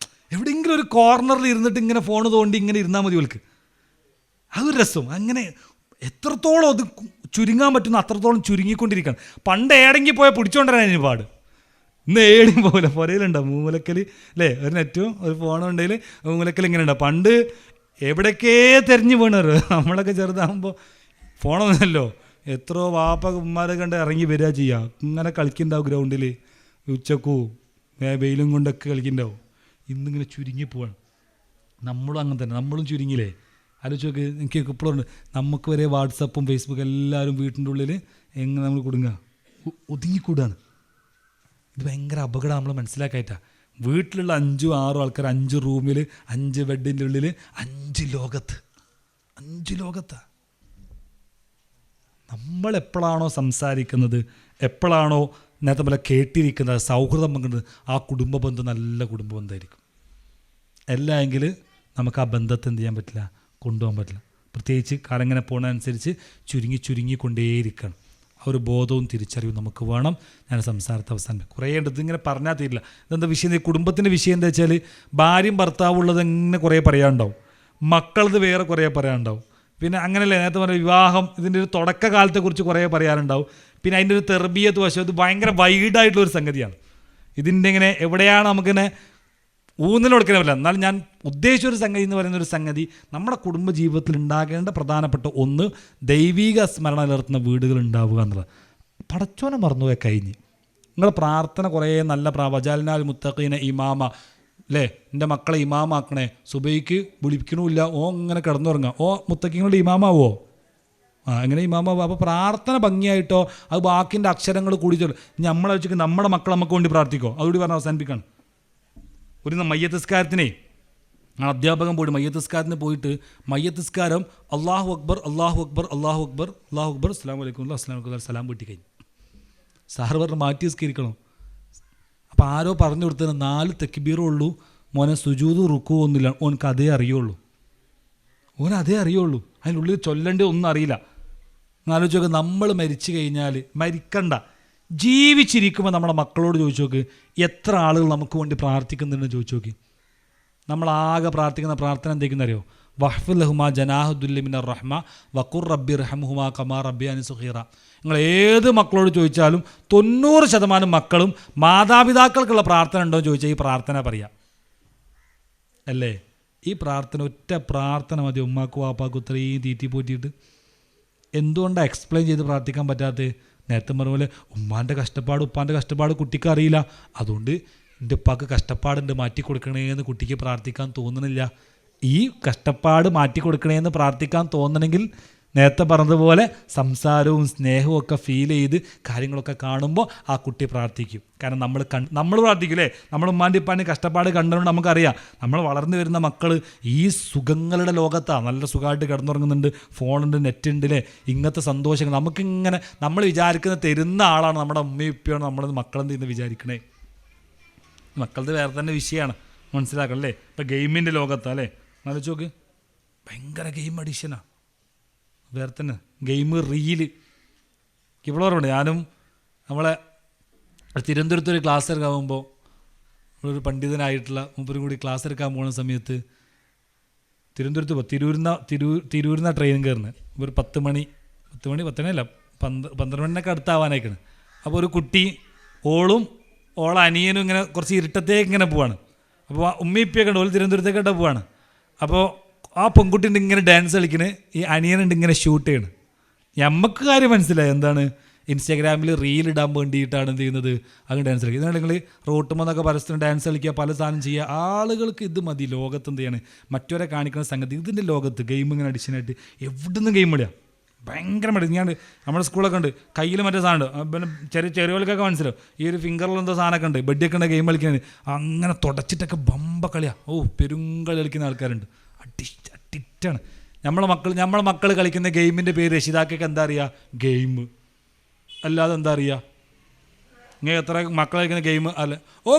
എവിടെയെങ്കിലും ഒരു കോർണറിൽ ഇരുന്നിട്ട് ഇങ്ങനെ ഫോൺ തോണ്ടി ഇങ്ങനെ ഇരുന്നാൽ മതി അവൾക്ക്. അതൊരു രസം. അങ്ങനെ എത്രത്തോളം അത് ചുരുങ്ങാൻ പറ്റുന്ന അത്രത്തോളം ചുരുങ്ങിക്കൊണ്ടിരിക്കുകയാണ്. പണ്ട് ഏടെങ്കിൽ പോയാൽ പിടിച്ചോണ്ടിരാൻ പാട്. ഇന്ന് ഏടിയും പോകില്ല. പുരയിലുണ്ടാവും മൂലക്കൽ അല്ലേ, ഒരു നെറ്റും ഒരു ഫോണും ഉണ്ടെങ്കിൽ മൂലക്കൽ ഇങ്ങനെ ഉണ്ടാവും. പണ്ട് എവിടേക്കേ തിരഞ്ഞു വീണവർ. നമ്മളൊക്കെ ചെറുതാകുമ്പോൾ ഫോണൊന്നുമല്ലോ, എത്രയോ വാപ്പ ഉമ്മാരെ കണ്ട് ഇറങ്ങി വരിക ചെയ്യുക. ഇങ്ങനെ കളിക്കുന്നുണ്ടാവും ഗ്രൗണ്ടിൽ, ഉച്ചക്കും വെയിലും കൊണ്ടൊക്കെ കളിക്കുന്നുണ്ടാവും. ഇന്നിങ്ങനെ ചുരുങ്ങിപ്പോവാണ്. നമ്മളും അങ്ങനെ തന്നെ, നമ്മളും ചുരുങ്ങിയില്ലേ. ആലോചിച്ച് നോക്ക്. എനിക്ക് ഇപ്പോഴുണ്ട്, നമുക്ക് വരെ വാട്സപ്പും ഫേസ്ബുക്കും എല്ലാവരും വീട്ടിൻ്റെ ഉള്ളിൽ എങ്ങനെ നമ്മൾ കൊടുങ്ങുക, ഒതുങ്ങിക്കൂടാണ്. ഇത് ഭയങ്കര അപകടം നമ്മൾ മനസ്സിലാക്കായിട്ടാണ്. വീട്ടിലുള്ള 5-6 ആൾക്കാർ 5 റൂമിൽ 5 ബെഡിൻ്റെ ഉള്ളിൽ 5 ലോകത്താണ്. നമ്മളെപ്പോഴാണോ സംസാരിക്കുന്നത്, എപ്പോഴാണോ നേരത്തെ പോലെ കേട്ടിരിക്കുന്നത്, സൗഹൃദം പങ്കിടുന്നത്, ആ കുടുംബ ബന്ധം നല്ല കുടുംബ ബന്ധമായിരിക്കും. അല്ല എങ്കിൽ നമുക്ക് ആ ബന്ധത്തെ എന്ത് ചെയ്യാൻ പറ്റില്ല, കൊണ്ടുപോകാൻ പറ്റില്ല. പ്രത്യേകിച്ച് കാലം ഇങ്ങനെ പോകുന്നതനുസരിച്ച് ചുരുങ്ങിക്കൊണ്ടേയിരിക്കണം. ആ ഒരു ബോധവും തിരിച്ചറിവും നമുക്ക് വേണം. ഞാൻ സംസാരത്തെ അവസാനം കുറേ ഉണ്ട്, ഇതിങ്ങനെ പറഞ്ഞാൽ തീരില്ല. ഇതെന്താ വിഷയം, കുടുംബത്തിൻ്റെ വിഷയം എന്താ വെച്ചാൽ ഭാര്യയും ഭർത്താവും ഉള്ളത് എങ്ങനെ കുറേ പറയാനുണ്ടാവും, മക്കളത് വേറെ കുറേ പറയാനുണ്ടാവും. പിന്നെ അങ്ങനെയല്ലേ നേരത്തെ പറഞ്ഞ വിവാഹം, ഇതിൻ്റെ ഒരു തുടക്കകാലത്തെക്കുറിച്ച് കുറേ പറയാനുണ്ടാവും. പിന്നെ അതിൻ്റെ ഒരു തെർബിയത്ത് വശം, ഇത് ഭയങ്കര വൈഡായിട്ടുള്ളൊരു സംഗതിയാണ്. ഇതിൻ്റെ ഇങ്ങനെ എവിടെയാണ് നമുക്കിങ്ങനെ ഊന്നൽ കൊടുക്കാനില്ല. എന്നാൽ ഞാൻ ഉദ്ദേശിച്ചൊരു സംഗതി എന്ന് പറയുന്നൊരു സംഗതി നമ്മുടെ കുടുംബ ജീവിതത്തിൽ ഉണ്ടാകേണ്ട പ്രധാനപ്പെട്ട ഒന്ന് ദൈവിക സ്മരണ നിലനിർത്തുന്ന വീടുകൾ ഉണ്ടാവുക എന്നുള്ളത്. പടച്ചോനെ മറന്നുപോയ കഴിഞ്ഞ് നിങ്ങളെ പ്രാർത്ഥന കുറേ നല്ല വജാൽനാൽ മുത്തഖീന ഇമാമ അല്ലേ, എൻ്റെ മക്കളെ ഇമാമാക്കണേ, സുബൈക്ക് വിളിക്കണമില്ല, ഇങ്ങനെ കിടന്നുറങ്ങാം, മുത്തഖീങ്ങളുടെ ഇമാമാവോ? എങ്ങനെ ഇമാമാവോ? അപ്പോൾ പ്രാർത്ഥന ഭംഗിയായിട്ടോ അത് ബാക്കിൻ്റെ അക്ഷരങ്ങൾ കൂടി ചൊല്ലും. നമ്മളെ വെച്ചിട്ട് നമ്മുടെ മക്കൾ നമുക്ക് വേണ്ടി പ്രാർത്ഥിക്കോ? അതുകൂടി പറഞ്ഞ് അവസാനിപ്പിക്കണം. ഒരു മയ്യത്തസ്കാരത്തിനെ അധ്യാപകൻ പോയിട്ട് മയ്യത്തസ്കാരത്തിന് പോയിട്ട് മയ്യത്തസ്കാരം അള്ളാഹു അക്ബർ അള്ളാഹു അക്ബർ അള്ളാഹു അക്ബർ അള്ളാഹു അക്ബർ അസ്സലാമു അലൈക്കും അസ്സലാമു അലൈക്കും സലാം വീട്ടി കഴിഞ്ഞു. സാറ് പറഞ്ഞ് മാറ്റി സ്കരിക്കണം. അപ്പോൾ ആരോ പറഞ്ഞു കൊടുത്തതിന് 4 തക്ബീറേ ഉള്ളൂ മോനെ, സുജൂദ് റുക്കൂ ഒന്നുമില്ല, ഓനക്ക് അതേ അറിയുള്ളൂ. അതിനുള്ളിൽ ചൊല്ലേണ്ടി ഒന്നും അറിയില്ല. ആലോചിച്ച് നോക്ക്, നമ്മൾ മരിച്ചു കഴിഞ്ഞാൽ മരിക്കണ്ട, ജീവിച്ചിരിക്കുമ്പോൾ നമ്മുടെ മക്കളോട് ചോദിച്ചു നോക്ക് എത്ര ആളുകൾ നമുക്ക് വേണ്ടി പ്രാർത്ഥിക്കുന്നുണ്ടെന്ന് ചോദിച്ചു നോക്കി. നമ്മളാകെ പ്രാർത്ഥിക്കുന്ന പ്രാർത്ഥന എന്തൊക്കെയെന്നറിയോ? വഹ്ഫുൽ ലഹുമാ ജനാഹുദ്ദുല്ലിമിൻ റഹ്മ വഖുർ റബ്ബി റഹ്മുഹുമാ കമാ റബ്ബിയാനി സുഖീറ. നിങ്ങൾ ഏത് മക്കളോട് ചോദിച്ചാലും 90% മക്കളും മാതാപിതാക്കൾക്കുള്ള പ്രാർത്ഥന ഉണ്ടോ എന്ന് ചോദിച്ചാൽ ഈ പ്രാർത്ഥന പറയാം അല്ലേ? ഈ പ്രാർത്ഥന, ഒറ്റ പ്രാർത്ഥന മതി ഉമ്മാക്കും വാപ്പാക്കും ഇത്രയും തീറ്റി പോറ്റിയിട്ട്. എന്തുകൊണ്ടാണ് എക്സ്പ്ലെയിൻ ചെയ്ത് പ്രാർത്ഥിക്കാൻ പറ്റാത്തത്? നേരത്തെ പറഞ്ഞ പോലെ ഉമ്മാൻ്റെ കഷ്ടപ്പാട് ഉപ്പാൻ്റെ കഷ്ടപ്പാട് കുട്ടിക്ക് അറിയില്ല. അതുകൊണ്ട് എൻ്റെ ഉപ്പാക്ക് കഷ്ടപ്പാടുണ്ട് മാറ്റി കൊടുക്കണേന്ന് കുട്ടിക്ക് പ്രാർത്ഥിക്കാൻ തോന്നണില്ല. ഈ കഷ്ടപ്പാട് മാറ്റി കൊടുക്കണേന്ന് പ്രാർത്ഥിക്കാൻ തോന്നണമെങ്കിൽ നേരത്തെ പറഞ്ഞതുപോലെ സംസാരവും സ്നേഹവും ഒക്കെ ഫീൽ ചെയ്ത് കാര്യങ്ങളൊക്കെ കാണുമ്പോൾ ആ കുട്ടി പ്രാർത്ഥിക്കും. കാരണം നമ്മൾ പ്രാർത്ഥിക്കും അല്ലേ? നമ്മൾ ഉമ്മാൻ്റെ ഉപ്പാൻ്റെ കഷ്ടപ്പാട് കണ്ടുകൊണ്ട് നമുക്കറിയാം നമ്മൾ വളർന്നു വരുന്ന മക്കൾ ഈ സുഖങ്ങളുടെ ലോകത്താണ്, നല്ല സുഖമായിട്ട് കിടന്നുറങ്ങുന്നുണ്ട്, ഫോണുണ്ട്, നെറ്റുണ്ട് അല്ലേ, ഇങ്ങനത്തെ സന്തോഷങ്ങൾ നമുക്കിങ്ങനെ നമ്മൾ വിചാരിക്കുന്ന തരുന്ന ആളാണ് നമ്മുടെ ഉമ്മയും ഉപ്പയാണ് നമ്മളത് മക്കളെന്ത് ചെയ്യുന്നത് വിചാരിക്കണേ. മക്കളത് വേറെ തന്നെ വിഷയമാണ്, മനസ്സിലാക്കണം അല്ലേ? ഇപ്പം ഗെയിമിൻ്റെ ലോകത്താണ് അല്ലേ, ആലോചിച്ച് നോക്ക്, ഭയങ്കര ഗെയിം അഡിക്ഷനാണ്. വേറെ തന്നെ ഗെയിം, റീല്. ഇപ്പോൾ ഓർമ്മയുണ്ട്, ഞാനും നമ്മളെ തിരുവനന്തപുരത്തൊരു ക്ലാസ് എടുക്കാകുമ്പോൾ ഒരു പണ്ഡിതനായിട്ടുള്ള മുമ്പരും കൂടി ക്ലാസ് എടുക്കാൻ പോകുന്ന സമയത്ത് തിരൂരിന്ന ട്രെയിൻ കയറുന്നത് ഒരു 10 മണി 10 അല്ല 12 മണിനൊക്കെ അടുത്താവാനായിക്കാണ്. അപ്പോൾ ഒരു കുട്ടി ഓളെ അനിയനും ഇങ്ങനെ കുറച്ച് ഇരുട്ടത്തേക്ക് ഇങ്ങനെ പോവാണ്. അപ്പോൾ ഉമ്മയിപ്പൊക്കെ ഉണ്ട്, ഓൾ തിരുവനന്തപുരത്തേക്കിട്ട് പോവാണ്. അപ്പോൾ ആ പെൺകുട്ടിൻ്റെ ഇങ്ങനെ ഡാൻസ് കളിക്കണ്, ഈ അനിയനുണ്ട് ഇങ്ങനെ ഷൂട്ട് ചെയ്യണം. നമുക്ക് കാര്യം മനസ്സിലായി എന്താണ്, ഇൻസ്റ്റാഗ്രാമിൽ റീലിടാൻ വേണ്ടിയിട്ടാണ് എന്ത് ചെയ്യുന്നത്, അങ്ങനെ ഡാൻസ് കളിക്കുക. നിങ്ങൾ റോട്ടുമെന്നൊക്കെ പരസ്പരം ഡാൻസ് കളിക്കുക, പല സാധനം ചെയ്യുക. ആളുകൾക്ക് ഇത് മതി. ലോകത്ത് എന്ത് ചെയ്യാണ്, മറ്റവരെ കാണിക്കുന്ന സംഗതി. ഇതിൻ്റെ ലോകത്ത് ഗെയിം ഇങ്ങനെ അഡിഷനായിട്ട് എവിടെ നിന്ന് ഗെയിം ഇടുക, ഭയങ്കര മടി. ഞാൻ നമ്മുടെ സ്കൂളൊക്കെ ഉണ്ട്, കയ്യിൽ മറ്റേ സാധനം പിന്നെ ചെറിയവർക്കൊക്കെ മനസ്സിലാവും, ഈ ഒരു ഫിംഗറിൽ എന്തോ സാധനമൊക്കെ ഉണ്ട്, ബെഡിയൊക്കെ ഉണ്ട് ഗെയിം കളിക്കുന്നത്, അങ്ങനെ തുടച്ചിട്ടൊക്കെ ബമ്പ കളിയാണ്. പെരുങ്കളി കളിക്കുന്ന ആൾക്കാരുണ്ട്, അഡിക്റ്റാണ്. നമ്മളെ മക്കൾ കളിക്കുന്ന ഗെയിമിൻ്റെ പേര് രക്ഷിതാക്കൾക്ക് എന്താ അറിയുക? ഗെയിം അല്ലാതെ എന്താ അറിയുക? ഇങ്ങനെ എത്ര മക്കൾ കളിക്കുന്ന ഗെയിം അല്ല,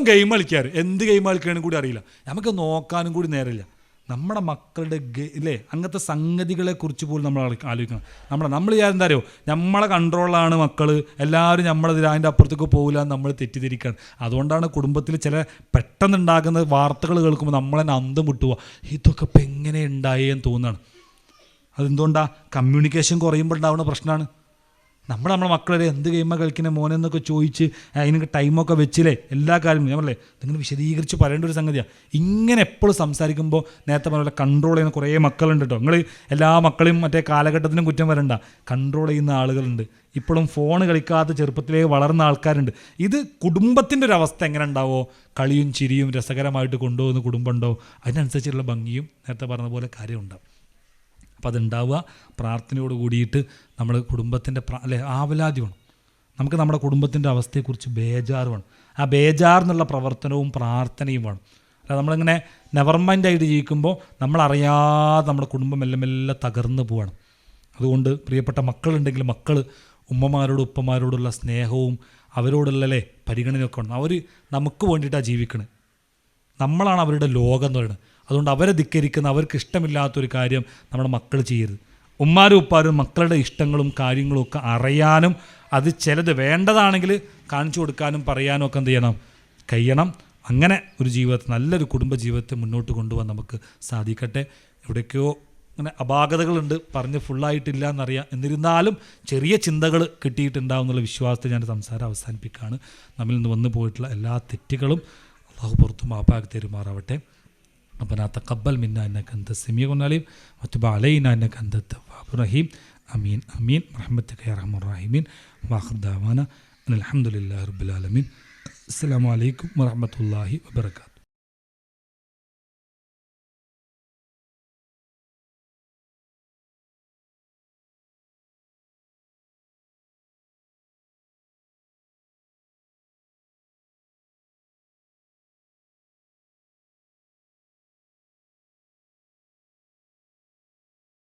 ഗെയിം കളിക്കാറ്, എന്ത് ഗെയിം കളിക്കുകയാണെന്ന് കൂടി അറിയില്ല. നമുക്ക് നോക്കാനും കൂടി നേരമില്ല. നമ്മുടെ മക്കളുടെ ഇല്ലേ അങ്ങനത്തെ സംഗതികളെക്കുറിച്ച് പോലും നമ്മൾ ആലോചിക്കണം. നമ്മൾ എന്താ അറിയോ, നമ്മളെ കൺട്രോളിലാണ് മക്കൾ, എല്ലാവരും അതിൻ്റെ അപ്പുറത്തേക്ക് പോകില്ല എന്ന് നമ്മൾ തെറ്റിദ്ധരിക്കുകയാണ്. അതുകൊണ്ടാണ് കുടുംബത്തിൽ ചില പെട്ടെന്നുണ്ടാകുന്ന വാർത്തകൾ കേൾക്കുമ്പോൾ നമ്മൾ തന്നെ അന്തം വിട്ടുപോവുക. ഇതൊക്കെ ഇപ്പം എങ്ങനെ ഉണ്ടായേ എന്ന് തോന്നുകയാണ്. അതെന്തുകൊണ്ടാണ്? കമ്മ്യൂണിക്കേഷൻ കുറയുമ്പോൾ ഉണ്ടാവുന്ന പ്രശ്നമാണ്. നമ്മളെ മക്കളെ എന്ത് ഗെയിമാണ് കളിക്കുന്നത് മോനെന്നൊക്കെ ചോദിച്ച് അതിനൊക്കെ ടൈമൊക്കെ വെച്ചില്ലേ എല്ലാ കാര്യവും ഞാൻ പറയല്ലേ, നിങ്ങൾ വിശദീകരിച്ച് പറയേണ്ട ഒരു സംഗതിയാണ്. ഇങ്ങനെ എപ്പോഴും സംസാരിക്കുമ്പോൾ നേരത്തെ പറഞ്ഞ കൺട്രോൾ ചെയ്യുന്ന കുറേ മക്കളുണ്ട് കേട്ടോ. നിങ്ങൾ എല്ലാ മക്കളെയും മറ്റേ കാലഘട്ടത്തിനും കുറ്റം വരണ്ട. കൺട്രോൾ ചെയ്യുന്ന ആളുകളുണ്ട്. ഇപ്പോഴും ഫോൺ കളിക്കാത്ത ചെറുപ്പത്തിലേ വളർന്ന ആൾക്കാരുണ്ട്. ഇത് കുടുംബത്തിൻ്റെ ഒരു അവസ്ഥ എങ്ങനെ ഉണ്ടാവോ, കളിയും ചിരിയും രസകരമായിട്ട് കൊണ്ടുപോകുന്ന കുടുംബം ഉണ്ടോ, അതിനനുസരിച്ചുള്ള ഭംഗിയും നേരത്തെ പറഞ്ഞ പോലെ കാര്യമുണ്ടാവും. അപ്പോൾ അതുണ്ടാവുക പ്രാർത്ഥനയോട് കൂടിയിട്ട് നമ്മൾ കുടുംബത്തിൻ്റെ ആവലാതി വേണം. നമുക്ക് നമ്മുടെ കുടുംബത്തിൻ്റെ അവസ്ഥയെക്കുറിച്ച് ബേജാറ് വേണം. ആ ബേജാറിനുള്ള പ്രവർത്തനവും പ്രാർത്ഥനയും വേണം. അല്ല നമ്മളിങ്ങനെ നെവർ മൈൻഡായിട്ട് ജീവിക്കുമ്പോൾ നമ്മളറിയാതെ നമ്മുടെ കുടുംബം മെല്ലെ മെല്ലെ തകർന്നു പോവാണ്. അതുകൊണ്ട് പ്രിയപ്പെട്ട മക്കളുണ്ടെങ്കിൽ മക്കൾ ഉമ്മമാരോടും ഉപ്പമാരോടുള്ള സ്നേഹവും അവരോടുള്ള പരിഗണനയൊക്കെ വേണം. അവർ നമുക്ക് വേണ്ടിയിട്ടാണ് ജീവിക്കണത്, നമ്മളാണ് അവരുടെ ലോകം എന്ന് പറയുന്നത്. അതുകൊണ്ട് അവരെ ധിക്കരിക്കുന്ന, അവർക്ക് ഇഷ്ടമില്ലാത്തൊരു കാര്യം നമ്മുടെ മക്കൾ ചെയ്യരുത്. ഉമ്മാരും ഉപ്പാരും മക്കളുടെ ഇഷ്ടങ്ങളും കാര്യങ്ങളും ഒക്കെ അറിയാനും അത് ചിലത് വേണ്ടതാണെങ്കിൽ കാണിച്ചു കൊടുക്കാനും പറയാനും ഒക്കെ എന്ത് ചെയ്യണം, കഴിയണം. അങ്ങനെ ഒരു ജീവിതത്തെ, നല്ലൊരു കുടുംബ ജീവിതത്തെ മുന്നോട്ട് കൊണ്ടുപോകാൻ നമുക്ക് സാധിക്കട്ടെ. എവിടേക്കോ അങ്ങനെ അപാകതകളുണ്ട്, പറഞ്ഞ് ഫുള്ളായിട്ടില്ല എന്നറിയാം. എന്നിരുന്നാലും ചെറിയ ചിന്തകൾ കിട്ടിയിട്ടുണ്ടാവും എന്നുള്ള വിശ്വാസത്തെ ഞാൻ സംസാരം അവസാനിപ്പിക്കുകയാണ്. നമ്മിൽ നിന്ന് വന്നു പോയിട്ടുള്ള എല്ലാ തെറ്റുകളും അള്ളാഹു പുറത്തും മാപ്പാക്കി തരുമാറാവട്ടെ. ربنا تقبل منا انك انت السميع العليم وتب علينا انك انت التواب الرحيم. امين امين برحمتك يا ارحم الراحمين. واخر دعوانا അൽഹംദുലില്ലാഹി റബ്ബിൽ ആലമീൻ. അസ്സലാമു അലൈക്കും വറഹ്മത്തുള്ളാഹി വബറകാതുഹു.